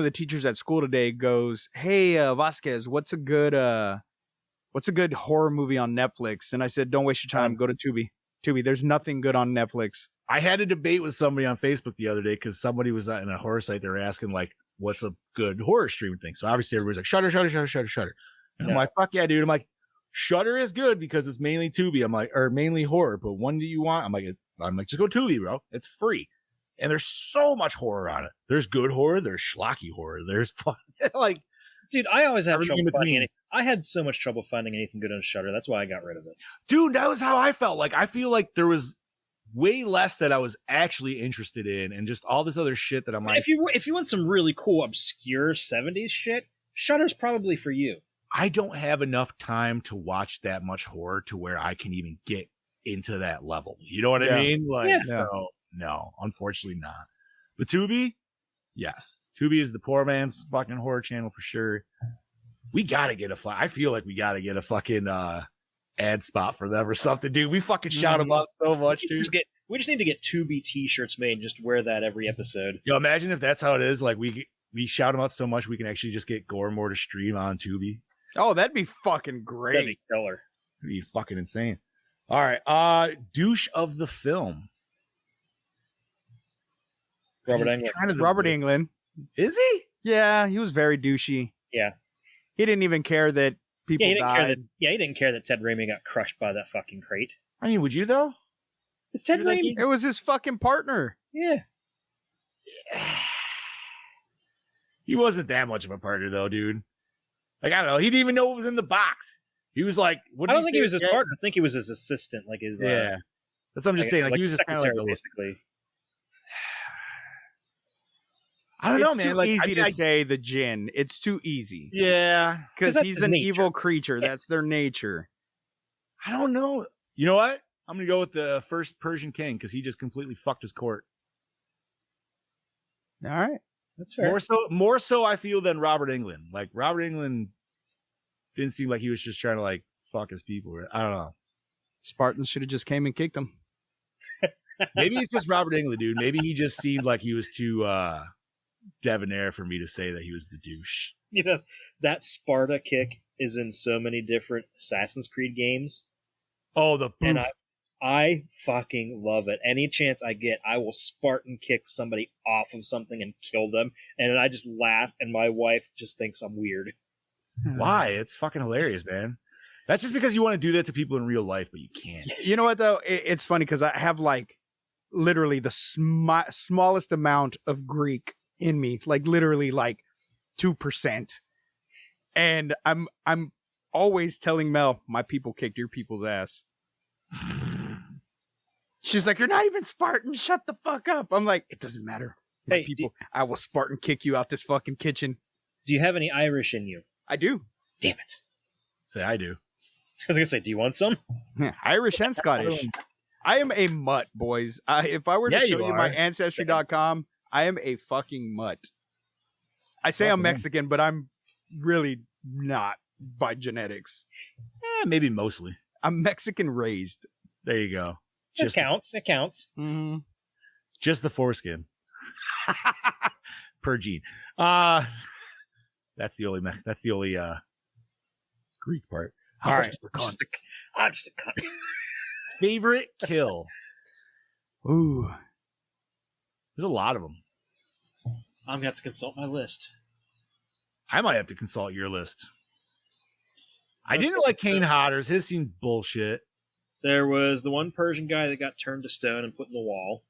the teachers at school today goes, "Hey, Vasquez, what's a good horror movie on Netflix?" And I said, "Don't waste your time. Go to Tubi. There's nothing good on Netflix."
I had a debate with somebody on Facebook the other day because somebody was in a horror site. They were asking like, what's a good horror stream thing? So obviously everybody's like, Shudder. And I'm like, fuck yeah, dude. I'm like, Shudder is good because it's mainly Tubi. I'm like, or mainly horror. But one do you want? I'm like, just go Tubi, bro. It's free. And there's so much horror on it. There's good horror. There's schlocky horror. There's fun. Like,
Dude, I always have
everything
trouble
in
finding
between.
anything. I had so much trouble finding anything good on Shudder. That's why I got rid of it.
Dude, that was how I felt. Like, I feel like there was way less that I was actually interested in, and just all this other shit that I'm like,
If you want some really cool, obscure 70s shit, Shudder's probably for you.
I don't have enough time to watch that much horror to where I can even get into that level. You know what I mean? Like,
Yeah.
so no, unfortunately not. But Tubi, yes. Tubi is the poor man's fucking horror channel for sure. We gotta get I feel like we gotta get a fucking ad spot for them or something, dude. We fucking shout them out so much, dude.
We just need to get Tubi t-shirts made and just wear that every episode.
Yo, imagine if that's how it is. Like we shout them out so much we can actually just get Gore N More to stream on Tubi.
Oh, that'd be fucking great.
That'd be killer.
It'd be fucking insane. All right, douche of the film.
Robert
It's
Englund.
kind of
Robert Englund.
Is he?
Yeah, he was very douchey.
Yeah.
He didn't even care that people
He
died.
didn't care that Ted Raimi got crushed by that fucking crate.
I mean, would you though?
It's Ted
You're like,
Raimi.
It was his fucking partner.
Yeah.
He wasn't that much of a partner though, dude. Like, I don't know. He didn't even know what was in the box. He was like, what
I
did
don't think he was his
Yeah.
partner. I think he was his assistant, like his
Yeah. That's what I'm just saying. Like he was just kind of like
secretary,
a,
basically.
I don't know,
It's
man.
too
Like,
easy to say the djinn. It's too easy.
Yeah.
Because
that's
he's
his
an
nature.
evil creature. That's their nature.
I don't know. You know what? I'm gonna go with the first Persian king because he just completely fucked his court.
All right.
That's fair.
More so, I feel than Robert Englund. Like Robert Englund didn't seem like he was just trying to like fuck his people. I don't know.
Spartans should have just came and kicked him.
Maybe it's just Robert Englund, dude. Maybe he just seemed like he was too debonair for me to say that he was the douche.
You know, that Sparta kick is in so many different Assassin's Creed games.
Oh, the boof.
And I fucking love it. Any chance I get, I will Spartan kick somebody off of something and kill them. And I just laugh, and my wife just thinks I'm weird.
Why? It's fucking hilarious, man. That's just because you want to do that to people in real life, but you can't.
You know what, though? It's funny because I have like literally the smallest amount of Greek in me, like literally like 2%. And I'm always telling Mel, my people kicked your people's ass. She's like, you're not even Spartan. Shut the fuck up. I'm like, it doesn't matter. My
Hey,
people, I will Spartan kick you out this fucking kitchen.
Do you have any Irish in you?
I do.
Damn it.
Say I do.
I was going to say, do you want some?
Irish and Scottish. I am a mutt, boys. If I were to
Yeah,
show
you
you my
are.
Ancestry.com, I am a fucking mutt. I say I'm Mexican, but I'm really not by genetics.
Maybe mostly.
I'm Mexican raised.
There you go.
It counts. It counts.
Mm-hmm.
Just the foreskin. Per gene. That's the only Greek part. All right.
I'm just a cunt.
Favorite kill.
Ooh.
There's a lot of them.
I'm gonna have to consult my list.
I might have to consult your list. I didn't like Kane Hodder's. His seemed bullshit.
There was the one Persian guy that got turned to stone and put in the wall.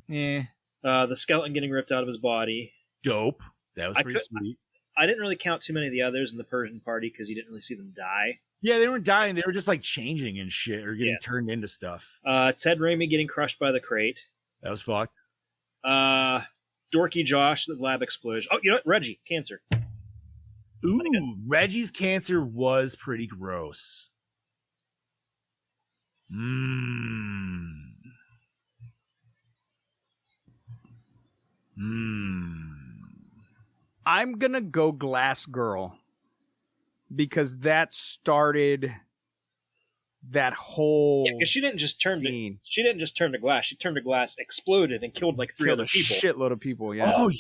Yeah.
The skeleton getting ripped out of his body.
Dope. That was pretty sweet.
I didn't really count too many of the others in the Persian party because you didn't really see them die.
Yeah, they weren't dying. They were just like changing and shit or getting turned into stuff.
Ted Raimi getting crushed by the crate.
That was fucked.
Dorky Josh, the lab explosion. Oh, you know what? Reggie, cancer.
Ooh, Reggie's cancer was pretty gross.
I'm gonna go Glass Girl because that started that whole
because she didn't just turn
scene.
She didn't just turn to glass. She turned to glass, exploded, and killed like three other people.
Shitload of people. Yeah.
Oh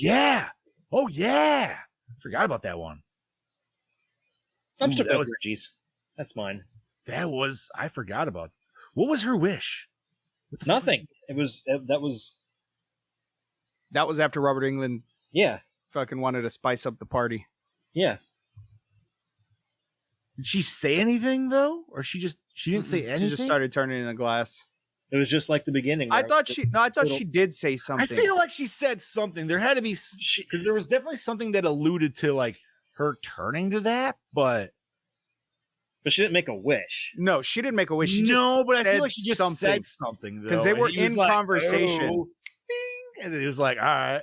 yeah. Forgot about that one.
I'm still with Reggie's. That's mine.
I forgot about. What was her wish?
Nothing. It was that was
after Robert Englund.
Yeah.
Fucking wanted to spice up the party.
Yeah.
Did she say anything though, or she didn't say anything?
She just started turning into glass.
It was just like the beginning.
I thought she did say something.
I feel like she said something. There had to be because there was definitely something that alluded to like her turning to that, but
she didn't make a wish.
No, she didn't make a wish. She
but I feel like she just said something
because they were in conversation.
Oh, and it was like, all right.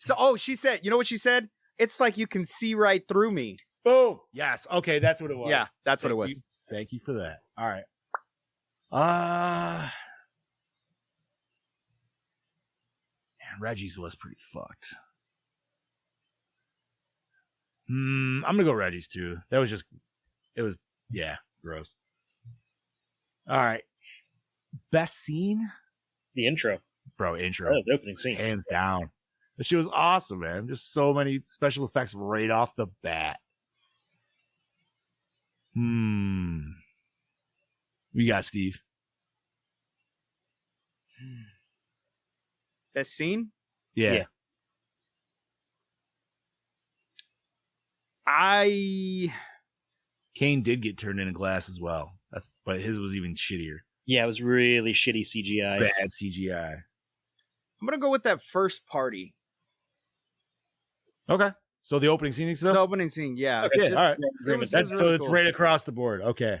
So, she said, you know what she said? It's like you can see right through me.
Boom. Yes. Okay, that's what it was.
Yeah, that's what it was.
Thank you for that. All right. Man, Reggie's was pretty fucked. I'm gonna go Reggie's too. Gross. All right. Best scene?
The intro.
Bro, intro.
Oh, the opening scene.
Hands down. The shit was awesome, man. Just so many special effects right off the bat. We got Steve.
Best scene?
Yeah. Kane did get turned into glass as well. But his was even shittier.
Yeah, it was really shitty CGI.
Bad CGI.
I'm gonna go with that first party.
Okay. So the opening scene still?
The opening scene, yeah.
Okay, all right.
Really
it's right across the board. Okay.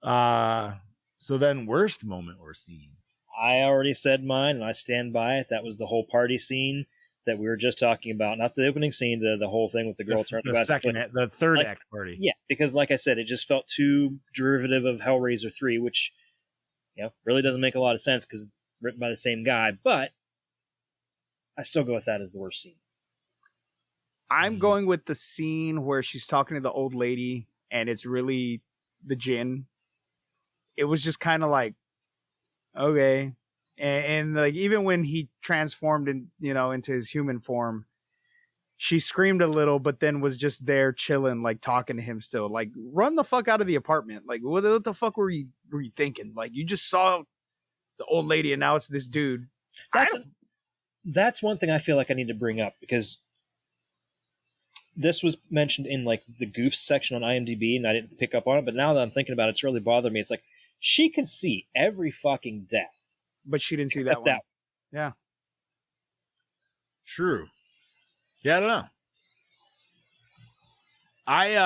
So then worst moment or scene?
I already said mine, and I stand by it. That was the whole party scene that we were just talking about. Not the opening scene, the whole thing with the girl turning
the third act party.
Yeah, because like I said, it just felt too derivative of Hellraiser 3, which really doesn't make a lot of sense because it's written by the same guy, but I still go with that as the worst scene.
I'm going with the scene where she's talking to the old lady and it's really the djinn. It was just kind of like, okay. And like, even when he transformed into his human form, she screamed a little, but then was just there chilling, like talking to him still. Like, run the fuck out of the apartment. Like, what the fuck were you thinking? Like, you just saw the old lady and now it's this dude.
That's one thing I feel like I need to bring up because this was mentioned in like the goofs section on IMDb and I didn't pick up on it, but now that I'm thinking about it, it's really bothered me. It's like she can see every fucking death.
But she didn't see that one. Yeah.
True. Yeah, I don't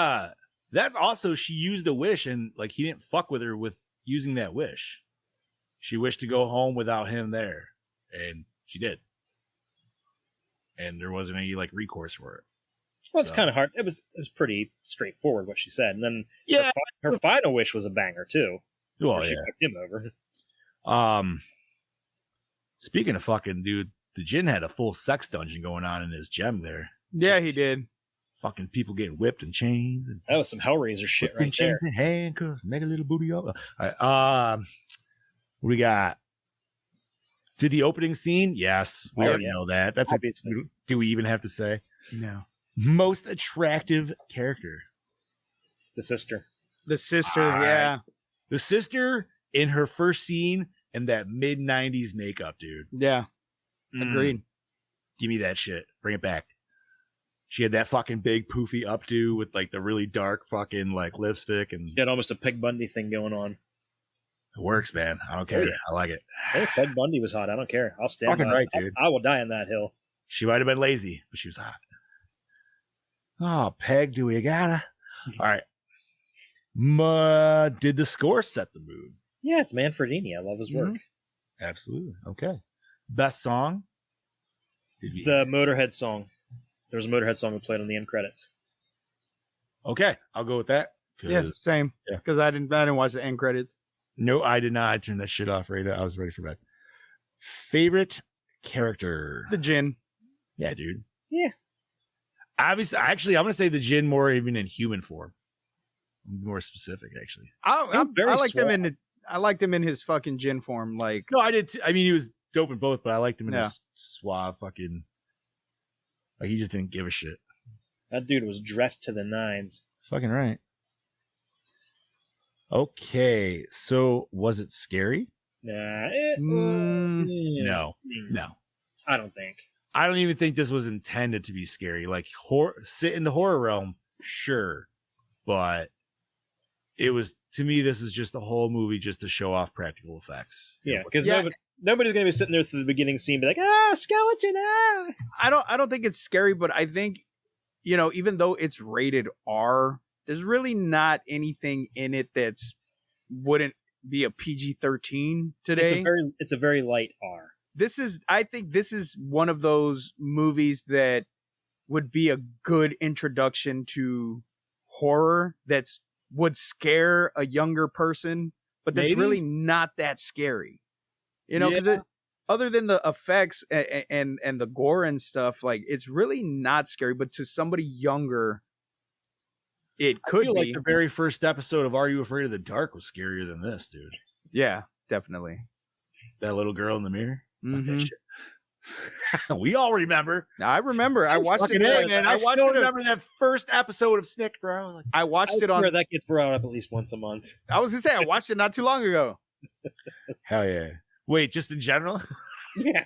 know. That also, she used a wish and like he didn't fuck with her with using that wish. She wished to go home without him there. And she did. And there wasn't any like recourse for it.
Well, it's kind of hard. It was pretty straightforward what she said. And then
yeah,
her final wish was a banger too.
Well,
she fucked him over.
Speaking of fucking, dude, the Jin had a full sex dungeon going on in his gem there.
Yeah, he did.
Fucking people getting whipped in chains. And
That was some Hellraiser shit
whipped in
right there.
chains and handcuffs. Make a little booty up. All right, what we got? Did the opening scene? Yes. We already know that. That's
Obviously.
do we even have to say?
No.
Most attractive character.
The sister.
The sister,
All right.
yeah.
The sister in her first scene and that mid-90s makeup, dude.
Yeah.
Mm.
Agreed.
Give me that shit. Bring it back. She had that fucking big poofy updo with like the really dark fucking like lipstick, and
She had almost a Peg Bundy thing going on.
it works, man. I don't care.
Oh, yeah.
I like it.
Hey, Peg Bundy was hot. I don't care. I'll stand
Fucking
by
right,
it.
dude.
I will die on that hill.
She might have been lazy, but she was hot. Oh, Peg, do we gotta? All right. Did the score set the mood?
Yeah, it's Manfredini. I love his work.
Absolutely. Okay. Best song? Did we...
The Motorhead song. There was a Motorhead song we played on the end credits.
Okay, I'll go with that.
Yeah, same.
Yeah.
Because I didn't watch the end credits.
No, I did not. I turned that shit off right. I was ready for bed. Favorite character?
The Jin.
Yeah, dude.
Yeah.
Obviously, actually, I'm gonna say the Jin more even in human form. More specific, actually.
I
very
liked him
suave.
I liked him in his fucking Jin form. Like,
No, I did. I mean, he was dope in both, but I liked him in
Yeah.
his suave fucking. Like he just didn't give a shit.
That dude was dressed to the nines.
Fucking right. Okay, so was it scary?
Nah.
No.
I don't think.
I don't even think this was intended to be scary. Like sit in the horror realm, sure, but it was, to me, this is just the whole movie just to show off practical effects.
Yeah, because
Yeah.
nobody's going to be sitting there through the beginning scene and be like, skeleton,
I don't think it's scary, but I think, even though it's rated R, there's really not anything in it that's wouldn't be a PG-13 today.
It's a very light R.
I think this is one of those movies that would be a good introduction to horror would scare a younger person, but that's
Maybe.
really not that scary. Because
Yeah.
other than the effects and the gore and stuff, like it's really not scary, but to somebody younger, it
I
could
feel
be.
like the very first episode of Are You Afraid of the Dark was scarier than this, dude.
Yeah, definitely.
That little girl in the mirror. Fuck that
Mhm.
shit. We all remember.
I remember. I watched
Fucking
it.
A, man. I
watched
still
it.
remember that first episode of Snick, bro. Like,
I watched
I
it on.
swear that gets brought up at least once a month.
I was gonna say I watched it not too long ago.
hell yeah. Wait, just in general?
Yeah.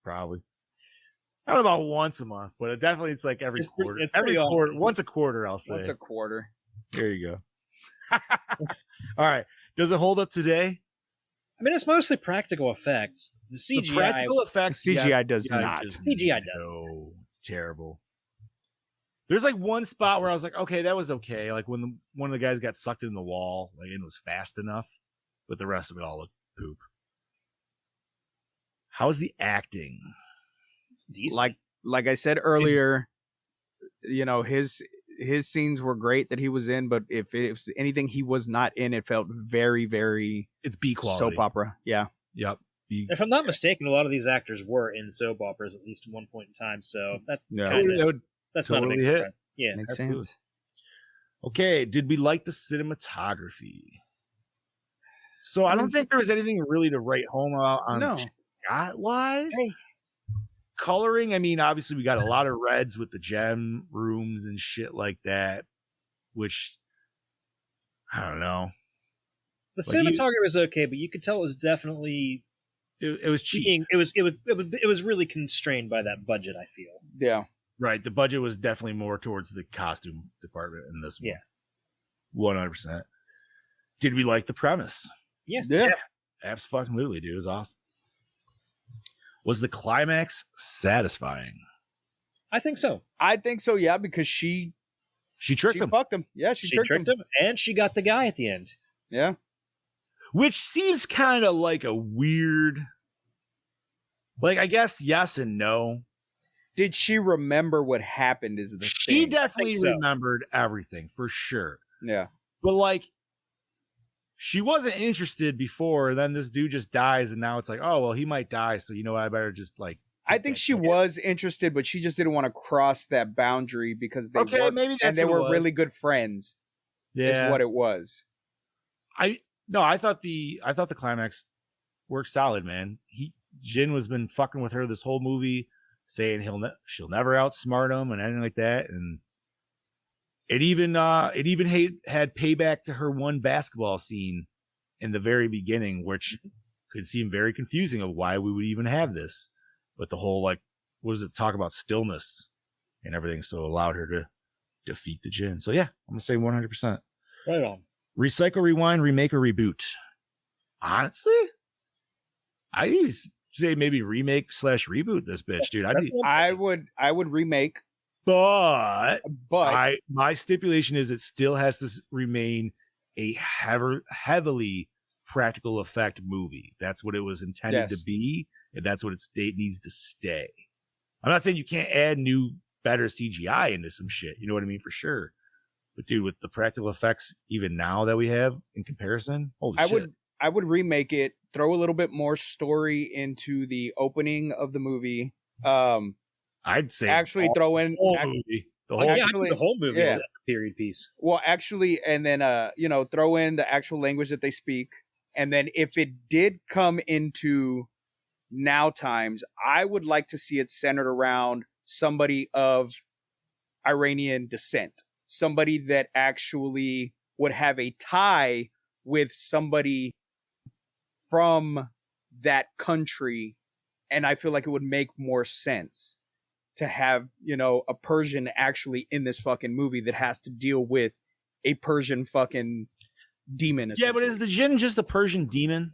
Probably. I don't know about once a month, but it's like every
It's pretty-
quarter.
it's
Every
pretty
quarter.
often.
Once a quarter, I'll say.
What's a quarter?
There you go. All right. Does it hold up today?
I mean, it's mostly practical effects. The CGI.
The practical effects.
CGI does not.
CGI does.
No, it's terrible. There's like one spot where I was like, okay, that was okay. Like when one of the guys got sucked in the wall, like it was fast enough, but the rest of it all looked poop. How's the acting?
It's decent.
Like I said earlier, his scenes were great that he was in, but if it was anything he was not in, it felt very, very
It's B quality.
soap opera. Yeah.
Yep.
If I'm not mistaken, a lot of these actors were in soap operas at least at one point in time. So that's
Totally
not a big
hit.
surprise. Yeah.
Makes
absolutely.
sense.
Okay, did we like the cinematography? So I don't think there was anything really to write home about on
No.
shot wise.
Hey.
Coloring, I mean, obviously we got a lot of reds with the gem rooms and shit like that, which I don't know.
The
Like,
cinematography was okay, but you could tell it was definitely
It was cheap.
It was really constrained by that budget. I feel.
Yeah.
Right. The budget was definitely more towards the costume department in this one.
Yeah.
100%. Did we like the premise?
Yeah.
Absolutely, dude. It was awesome. Was the climax satisfying?
I think so.
I think so, yeah, because she
Tricked him.
fucked him. Yeah, she,
She
tricked him.
and she got the guy at the end.
Yeah.
Which seems kind of like a weird, like, I guess yes and no.
Did she remember what happened is the
She
thing.
definitely
so.
remembered everything for sure.
Yeah.
But like, she wasn't interested before. Then this dude just dies, and now it's like, oh well, he might die, so you know what? I better just like
I think she was interested, but she just didn't want to cross that boundary because they worked,
maybe that's
and they
what it
were
was.
really good friends.
Yeah,
Is what it was.
I thought the climax worked solid, man. Jin was been fucking with her this whole movie, saying she'll never outsmart him and anything like that, and it even had payback to her one basketball scene in the very beginning, which could seem very confusing of why we would even have this, but the whole talk about stillness and everything, so allowed her to defeat the Jin. So yeah, I'm gonna say 100%.
Right on.
Recycle, rewind, remake, or reboot. Honestly, I even say maybe remake / reboot this bitch, dude.
I would remake,
but
but
my stipulation is it still has to remain a heavily practical effect movie. That's what it was intended to be, and that's what it needs to stay. I'm not saying you can't add new, better CGI into some shit. You know what I mean? For sure. But dude, with the practical effects even now that we have in comparison, holy shit.
I would remake it, throw a little bit more story into the opening of the movie.
I'd say
actually throw in
the whole movie.
The whole movie
yeah.
was a period piece.
Well, actually, and then throw in the actual language that they speak. And then if it did come into now times, I would like to see it centered around somebody of Iranian descent. Somebody that actually would have a tie with somebody from that country. And I feel like it would make more sense to have, a Persian actually in this fucking movie that has to deal with a Persian fucking demon.
Yeah, but is the Jinn just a Persian demon?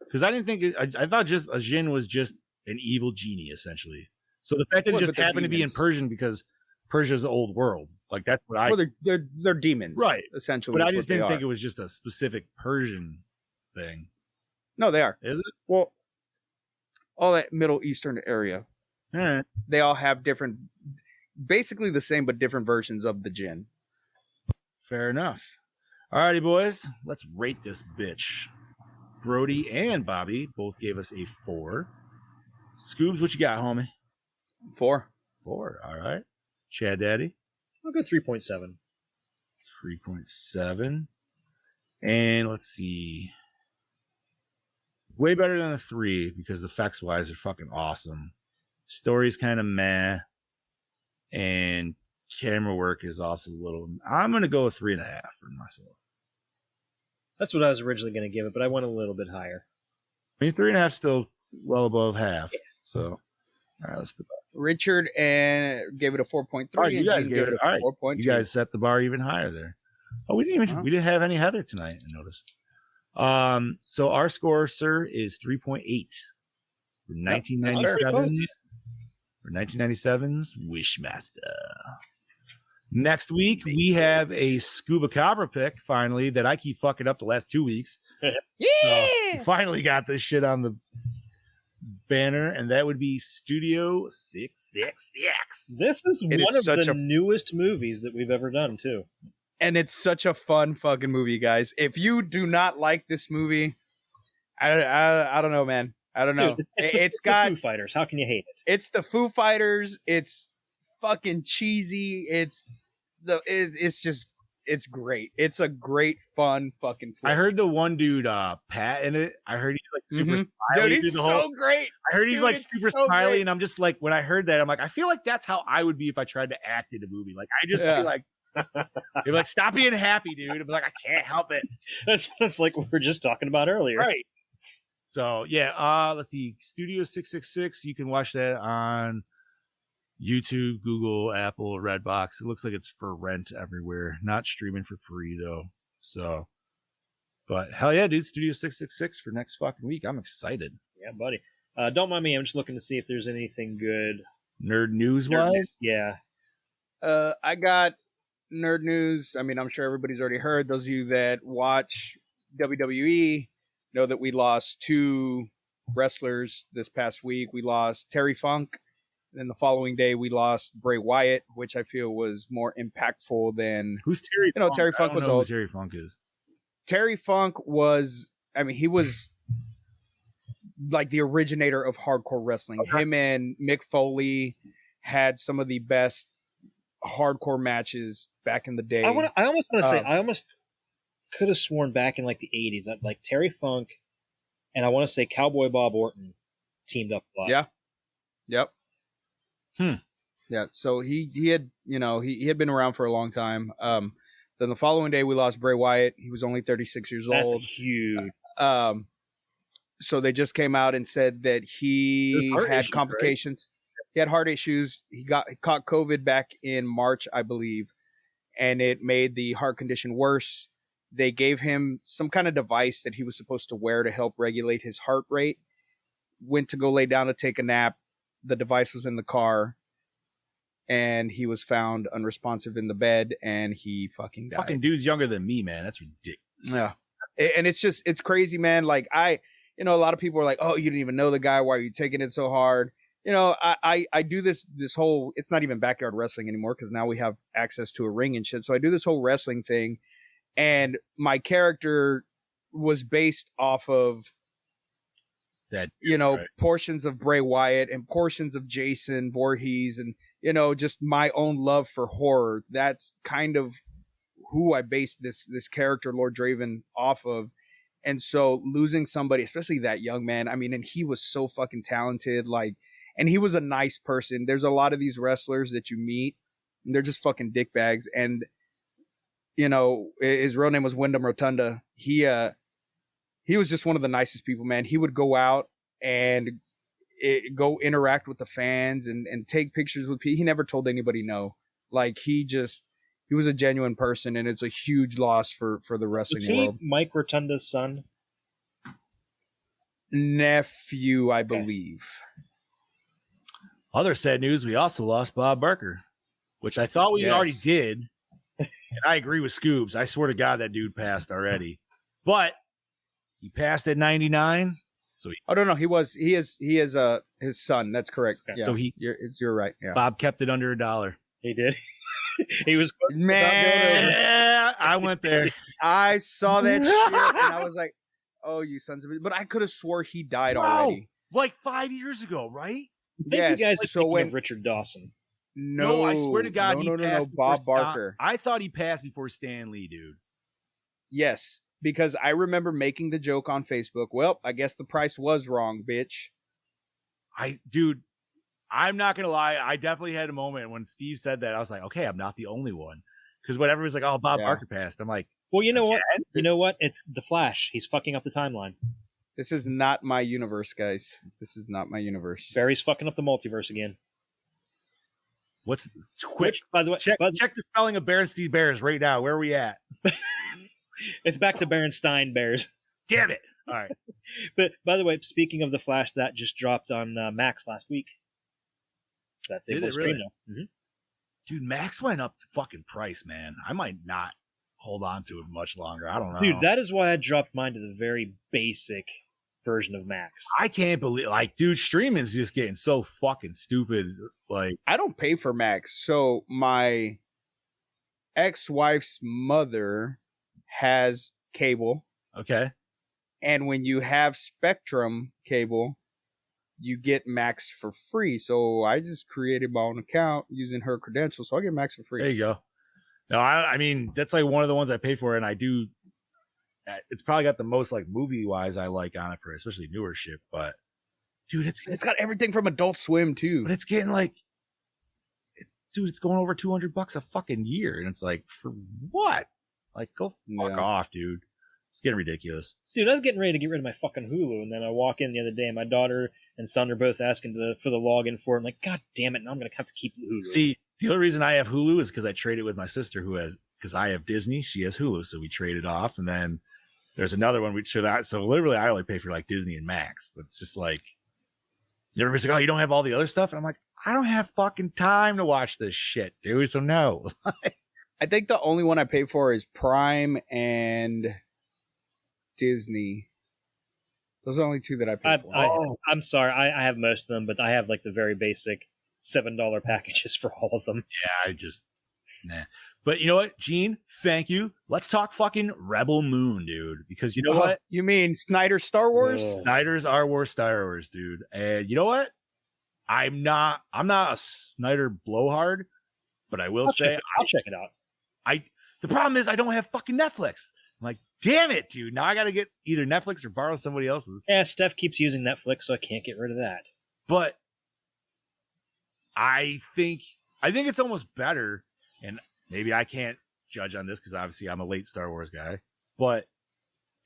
Because I didn't think I thought just a Jinn was just an evil genie, essentially. So the fact that it just happened to be in Persian because Persia's the old world, like that's what I.
Well, they're demons,
right?
Essentially,
but I just didn't think it was just a specific Persian thing.
No, they are.
Is it?
Well, all that Middle Eastern area,
all right.
They all have different, basically the same but different versions of the Jinn.
Fair enough. Alrighty, boys, let's rate this bitch. Brody and Bobby both gave us a 4. Scoobs, what you got, homie?
4.
4. All right. Chad Daddy?
I'll go 3.7.
3.7. And let's see. Way better than a 3 because effects-wise are fucking awesome. Story's kind of meh. And camera work is also a little... I'm going to go with 3.5 for myself.
That's what I was originally going to give it, but I went a little bit higher.
I mean, 3.5 still well above half. Yeah. So, all right, let's do that.
Richard gave it a 4.3.
All right, you guys
gave it a 4.2.
You guys set the bar even higher there. Oh, we didn't have any Heather tonight, I noticed. So our score, sir, is 3.8 for 1997's Wishmaster. Next week we have a Scuba Cobra pick. Finally, that I keep fucking up the last 2 weeks.
Yeah,
finally got this shit on the banner, and that would be Studio 666.
This is one of the newest movies that we've ever done, too.
And it's such a fun fucking movie, guys. If you do not like this movie, I don't know, man. I don't know.
Dude,
it's
got
got
the Foo Fighters. How can you hate it?
It's the Foo Fighters. It's fucking cheesy. It's great. It's a great, fun fucking flick.
I heard the one dude, Pat, in it. I heard he's like super smiley.
Dude, he's so great.
I heard he's like super
so
smiley,
great.
and I'm just like, when I heard that, I'm like, I feel like that's how I would be if I tried to act in a movie. Like, I just feel like, they're like, stop being happy, dude. I'm like, I can't help it.
That's like what we were just talking about earlier.
Right. So, yeah, let's see. Studio 666, you can watch that on YouTube, Google, Apple, Redbox. It looks like it's for rent everywhere. Not streaming for free, though. So, but hell yeah, dude. Studio 666 for next fucking week. I'm excited.
Yeah, buddy. Don't mind me. I'm just looking to see if there's anything good.
Nerd news-wise?
Yeah.
I got nerd news. I mean, I'm sure everybody's already heard. Those of you that watch WWE know that we lost 2 wrestlers this past week. We lost Terry Funk. Then the following day, we lost Bray Wyatt, which I feel was more impactful than...
Who's Terry Funk?
Terry Funk was old.
Who Terry Funk is.
Terry Funk was... I mean, he was like the originator of hardcore wrestling. Him and Mick Foley had some of the best hardcore matches back in the day.
I almost want to say I almost could have sworn back in like the 80s that like Terry Funk and I want to say Cowboy Bob Orton teamed up a lot.
Yeah. Yep. Yeah. So he had, he had been around for a long time. Then the following day we lost Bray Wyatt. He was only 36 years
That's
old.
huge.
So they just came out and said that he had
issues,
complications. Right? He had heart issues. He caught COVID back in March, I believe, and it made the heart condition worse. They gave him some kind of device that he was supposed to wear to help regulate his heart rate. Went to go lay down to take a nap. The device was in the car, and he was found unresponsive in the bed, and he fucking died.
Fucking dude's younger than me, man. That's ridiculous.
Yeah. And it's crazy, man. Like a lot of people are like, oh, you didn't even know the guy. Why are you taking it so hard? I do this whole, it's not even backyard wrestling anymore because now we have access to a ring and shit. So I do this whole wrestling thing, and my character was based off of
that,
portions of Bray Wyatt and portions of Jason Voorhees and, just my own love for horror. That's kind of who I based this character, Lord Draven, off of. And so losing somebody, especially that young man, I mean, and he was so fucking talented, and he was a nice person. There's a lot of these wrestlers that you meet, and they're just fucking dickbags. And, his real name was Wyndham Rotunda. He was just one of the nicest people, man. He would go out and go interact with the fans and take pictures with people. He never told anybody no. Like, he was a genuine person, and it's a huge loss for the wrestling world.
Mike Rotunda's son?
Nephew, I believe.
Other sad news, we also lost Bob Barker, which I thought we already did. And I agree with Scoobs. I swear to God that dude passed already. But he passed at 99. So
no, he is his son. That's correct.
Okay.
Yeah.
So
you're right. Yeah.
Bob kept it under $1.
He did. He was,
man.
Yeah, I went there.
I saw that shit and I was like, oh, you sons of it. But I could have swore he died already.
Like 5 years ago, right?
I think you guys of Richard Dawson.
No,
I swear to God, he passed.
Bob Barker.
I thought he passed before Stan Lee, dude.
Yes, because I remember making the joke on Facebook. Well, I guess the price was wrong, bitch.
Dude, I'm not gonna lie. I definitely had a moment when Steve said that. I was like, okay, I'm not the only one. Because whenever was like, oh, Bob Barker passed, I'm like,
well, you know what? You know what? It's the Flash. He's fucking up the timeline.
This is not my universe, guys. This is not my universe.
Barry's fucking up the multiverse again.
What's quick?
By the way,
check the spelling of Berenstein Bears right now. Where are we at?
It's back to Berenstein Bears.
Damn it! All right.
But by the way, speaking of the Flash, that just dropped on Max last week. That's able to stream now. Mm-hmm.
Dude, Max went up fucking price, man. I might not hold on to it much longer. I don't know.
Dude, that is why I dropped mine to the very basic version of Max.
I can't believe, dude, streaming's just getting so fucking stupid.
I don't pay for Max. So my ex-wife's mother has cable.
Okay.
And when you have Spectrum cable, you get Max for free. So I just created my own account using her credentials. So I get Max for free.
There you go. No, I mean, that's one of the ones I pay for, and I do. It's probably got the most movie wise I like on it for especially newer shit. But dude, it's
got everything from Adult Swim too.
But it's getting dude, it's going over $200 a fucking year, and it's for what? Go fuck off, dude. It's getting ridiculous.
Dude, I was getting ready to get rid of my fucking Hulu, and then I walk in the other day, and my daughter and son are both asking for the login for it. I'm like, God damn it, now I'm going to have to keep the Hulu.
See, the only reason I have Hulu is because I traded with my sister because I have Disney, she has Hulu, so we traded off, and then there's another one so literally I only pay for Disney and Max, but it's just everybody's like, oh, you don't have all the other stuff? And I'm like, I don't have fucking time to watch this shit, dude, so no.
I think the only one I pay for is Prime and Disney. Those are the only two that I pay for.
I'm sorry, I have most of them, but I have the very basic $7 packages for all of them.
Yeah, nah. But you know what, Gene? Thank you. Let's talk fucking Rebel Moon, dude. Because you know
Oh,
what?
You mean Snyder Star Wars?
Ugh.
Snyder's Star Wars, dude. And you know what? I'm not a Snyder blowhard, but I will
I'll
say
check it out.
the problem is I don't have fucking Netflix. I'm like, damn it, dude. Now I gotta get either Netflix or borrow somebody else's.
Yeah, Steph keeps using Netflix, so I can't get rid of that.
But I think it's almost better, and maybe I can't judge on this because obviously I'm a late Star Wars guy, but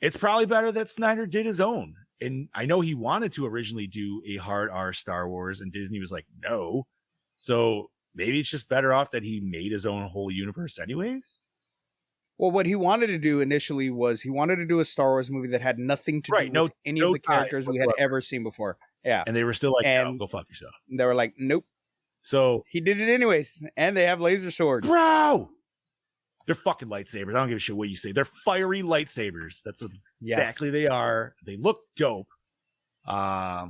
it's probably better that Snyder did his own. And I know he wanted to originally do a hard R Star Wars, and Disney was like, no. So maybe it's just better off that he made his own whole universe anyways.
Well, what he wanted to do initially was he wanted to do a Star Wars movie that had nothing to do with any of the characters we had ever seen before. Yeah.
And they were still like, no, go fuck yourself.
They were like, nope.
So
he did it anyways. And they have laser swords.
Bro! They're fucking lightsabers. I don't give a shit what you say. They're fiery lightsabers. That's what exactly they are. They look dope. I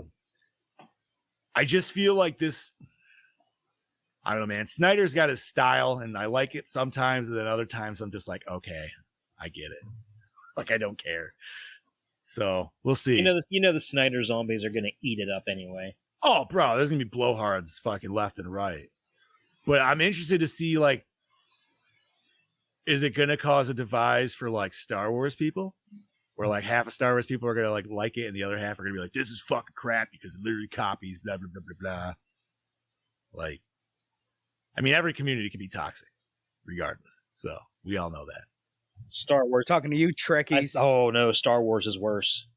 just feel like this. I don't know, man. Snyder's got his style, and I like it sometimes, and then other times I'm just like, okay, I get it. Like I don't care. So we'll see.
You know the Snyder zombies are gonna eat it up anyway.
Oh, bro, there's gonna be blowhards fucking left and right. But I'm interested to see, like, is it gonna cause a divide for like Star Wars people? Where like half of Star Wars people are gonna like it, and the other half are gonna be like, this is fucking crap because it literally copies, blah blah blah blah blah. Like, I mean, every community can be toxic, regardless. So we all know that.
Star Wars.
Talking to you, Trekkies.
Oh no, Star Wars is worse.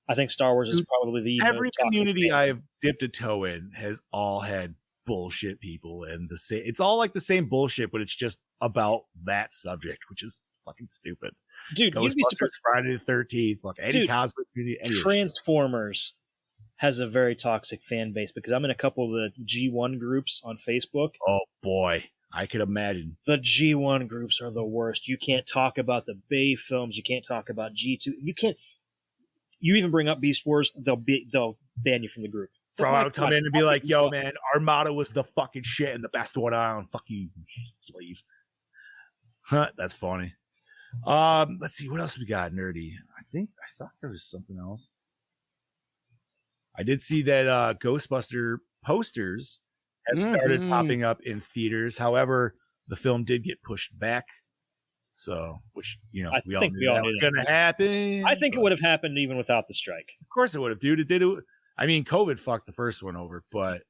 I think Star Wars is probably the
every
most
community
toxic
I've dipped a toe in has all had bullshit people, and it's all like the same bullshit, but it's just about that subject, which is fucking stupid.
Dude, you'd be surprised.
Friday the 13th, like any cosplay community, any
Transformers has a very toxic fan base because I'm in a couple of the G1 groups on Facebook.
Oh boy, I could imagine.
The G1 groups are the worst. You can't talk about the Bay films. You can't talk about G2. You can't. You even bring up Beast Wars, they'll ban you from the group.
Bro, I would come in and be like, yo, man, Armada was the fucking shit and the best one on. Fuck you, slave. Huh, that's funny. Let's see, what else we got, nerdy? I thought there was something else. I did see that Ghostbuster posters have started popping up in theaters. However, the film did get pushed back. So, which, we all knew that was going to happen.
I think it would have happened even without the strike.
Of course it would have, dude. It did. I mean, COVID fucked the first one over, but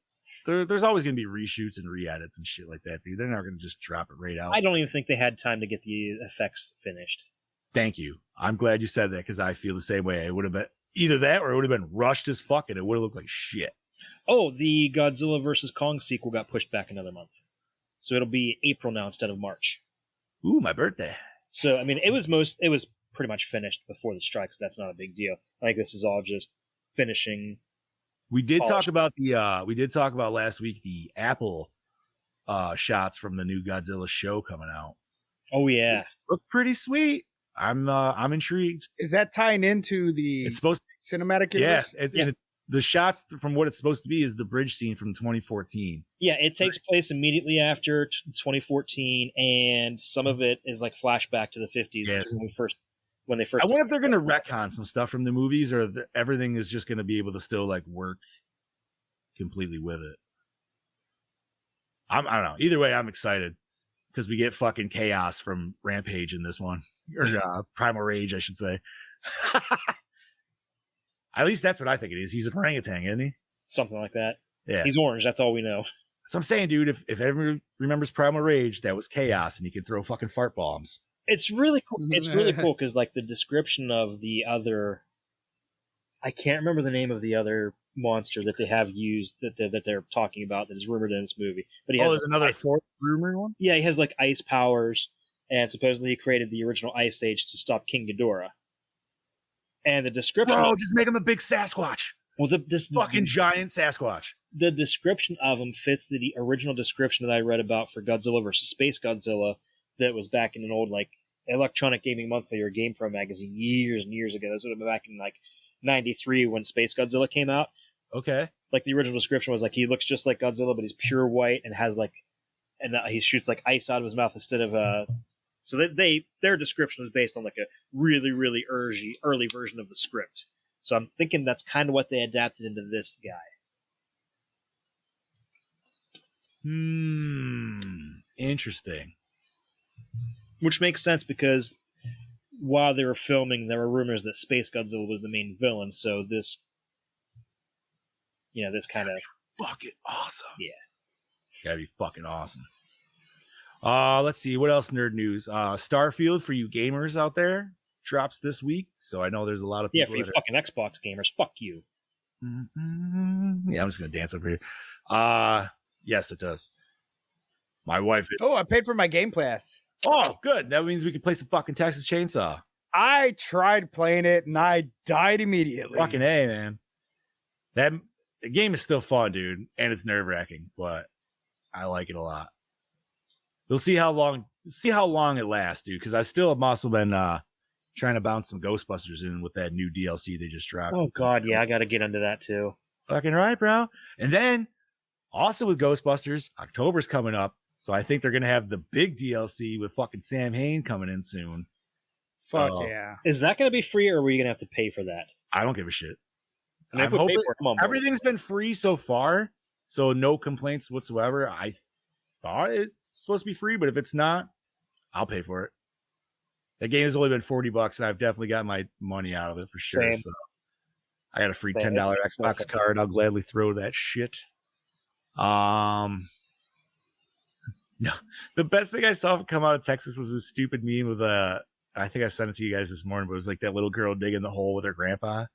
there's always going to be reshoots and re-edits and shit like that, dude. They're not going to just drop it right out.
I don't even think they had time to get the effects finished.
Thank you. I'm glad you said that because I feel the same way. It would have been either that or it would have been rushed as fuck and it would have looked like shit.
Oh, the Godzilla vs. Kong sequel got pushed back another month. So it'll be April now instead of March.
Ooh, my birthday.
So, I mean, it was pretty much finished before the strike, so that's not a big deal. I think this is all just finishing.
We did talk about last week the Apple shots from the new Godzilla show coming out.
Oh yeah.
Look pretty sweet. I'm intrigued.
Is that tying into the
it's supposed to,
cinematic universe?
Yeah, the shots from what it's supposed to be is the bridge scene from 2014.
Yeah, it takes place immediately after 2014, and some of it is like flashback to the 50s,
yes.
when they first.
I wonder if they're going to retcon some stuff from the movies, or everything is just going to be able to still like work completely with it. I don't know. Either way, I'm excited because we get fucking chaos from Rampage in this one, or Primal Rage, I should say. At least that's what I think it is. He's an orangutan, isn't he?
Something like that.
Yeah.
He's orange. That's all we know.
So I'm saying, dude, if everyone remembers Primal Rage, that was chaos, and he could throw fucking fart bombs.
It's really cool. It's really cool because, like, the description of the other, I can't remember the name of the other monster that they have used that they're talking about that is rumored in this movie. But he has
there's another fourth rumored one.
Yeah, he has like ice powers, and supposedly he created the original Ice Age to stop King Ghidorah. And the description,
just make him a big Sasquatch.
Well, this
fucking giant Sasquatch.
The description of him fits the original description that I read about for Godzilla versus Space Godzilla that was back in an old like Electronic Gaming Monthly or GamePro magazine years and years ago. This would have been back in like '93 when Space Godzilla came out.
Okay.
Like the original description was like he looks just like Godzilla, but he's pure white and has like and he shoots like ice out of his mouth instead of so their description was based on like a really, really early version of the script. So I'm thinking that's kind of what they adapted into this guy.
Interesting.
Which makes sense because while they were filming, there were rumors that Space Godzilla was the main villain. So this, this kind of
fucking awesome.
Yeah.
Gotta be fucking awesome. Let's see what else nerd news. Starfield for you gamers out there drops this week, so I know there's a lot of people.
Yeah, for you fucking Xbox gamers, fuck you.
Yeah, I'm just gonna dance over here. Yes, it does. My wife.
I paid for my Game Pass.
Oh, good. That means we can play some fucking Texas Chainsaw.
I tried playing it and I died immediately.
Fucking A, man. The game is still fun, dude, and it's nerve wracking, but I like it a lot. We'll see how long it lasts, dude. Because I still have also been trying to bounce some Ghostbusters in with that new DLC they just dropped.
Oh God, yeah, I got to get into that too.
Fucking right, bro. And then also with Ghostbusters, October's coming up, so I think they're gonna have the big DLC with fucking Sam Hain coming in soon.
Fuck yeah!
Is that gonna be free, or are we gonna have to pay for that?
I don't give a shit.
I mean, if we pay for it, come on,
everything's been free so far, so no complaints whatsoever. I thought it's supposed to be free, but if it's not, I'll pay for it. That game has only been $40, and I've definitely got my money out of it for sure.
Same.
So I got a free $10 Xbox card. I'll gladly throw that shit. No, the best thing I saw come out of Texas was this stupid meme with I think I sent it to you guys this morning, but it was like that little girl digging the hole with her grandpa. And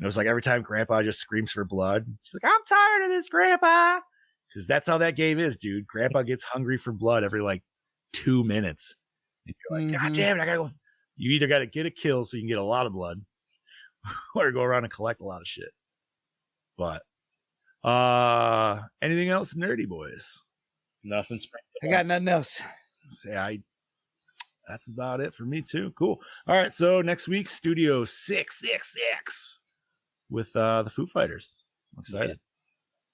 it was like every time grandpa just screams for blood, she's like, I'm tired of this, grandpa. Because that's how that game is, dude. Grandpa gets hungry for blood every like 2 minutes. And you're like, God damn it, I gotta go. You either gotta get a kill so you can get a lot of blood, or go around and collect a lot of shit. But anything else, nerdy boys?
Nothing.
I got nothing else.
That's about it for me too. Cool. All right, so next week, Studio 666 with the Foo Fighters. I'm excited. Yeah.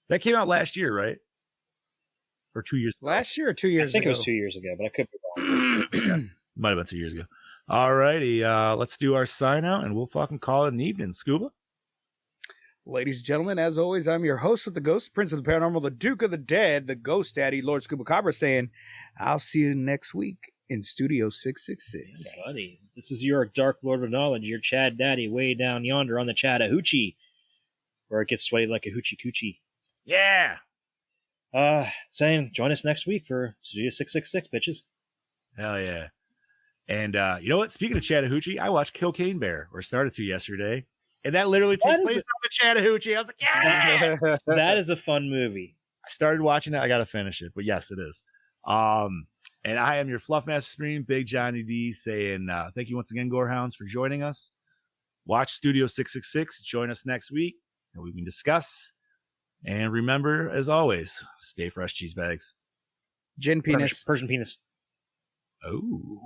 That came out last year, right? Or 2 years ago?
Last year or 2 years ago?
I think it was 2 years ago, but I could be wrong.
Might have been 2 years ago. All righty, let's do our sign out and we'll fucking call it an evening. Scuba?
Ladies and gentlemen, as always, I'm your host with the Ghost, Prince of the Paranormal, the Duke of the Dead, the Ghost Daddy, Lord Scuba Cabra, saying, I'll see you next week in Studio 666.
Yeah, buddy. This is your Dark Lord of Knowledge, your Chad Daddy, way down yonder on the Chattahoochee, where it gets sweaty like a hoochie coochie.
Yeah.
Saying, join us next week for Studio 666, bitches.
Hell yeah. And you know what? Speaking of Chattahoochee, I watched Cocaine Bear, or started to yesterday. And that literally takes place on the Chattahoochee. I was like, yeah!
That is a fun movie.
I started watching it. I got to finish it. But yes, it is. And I am your Fluffmaster Supreme, Big Johnny D, saying thank you once again, Gorehounds, for joining us. Watch Studio 666. Join us next week, and we can discuss. And remember, as always, stay fresh, cheese bags.
Gin penis.
Persian penis.
Oh.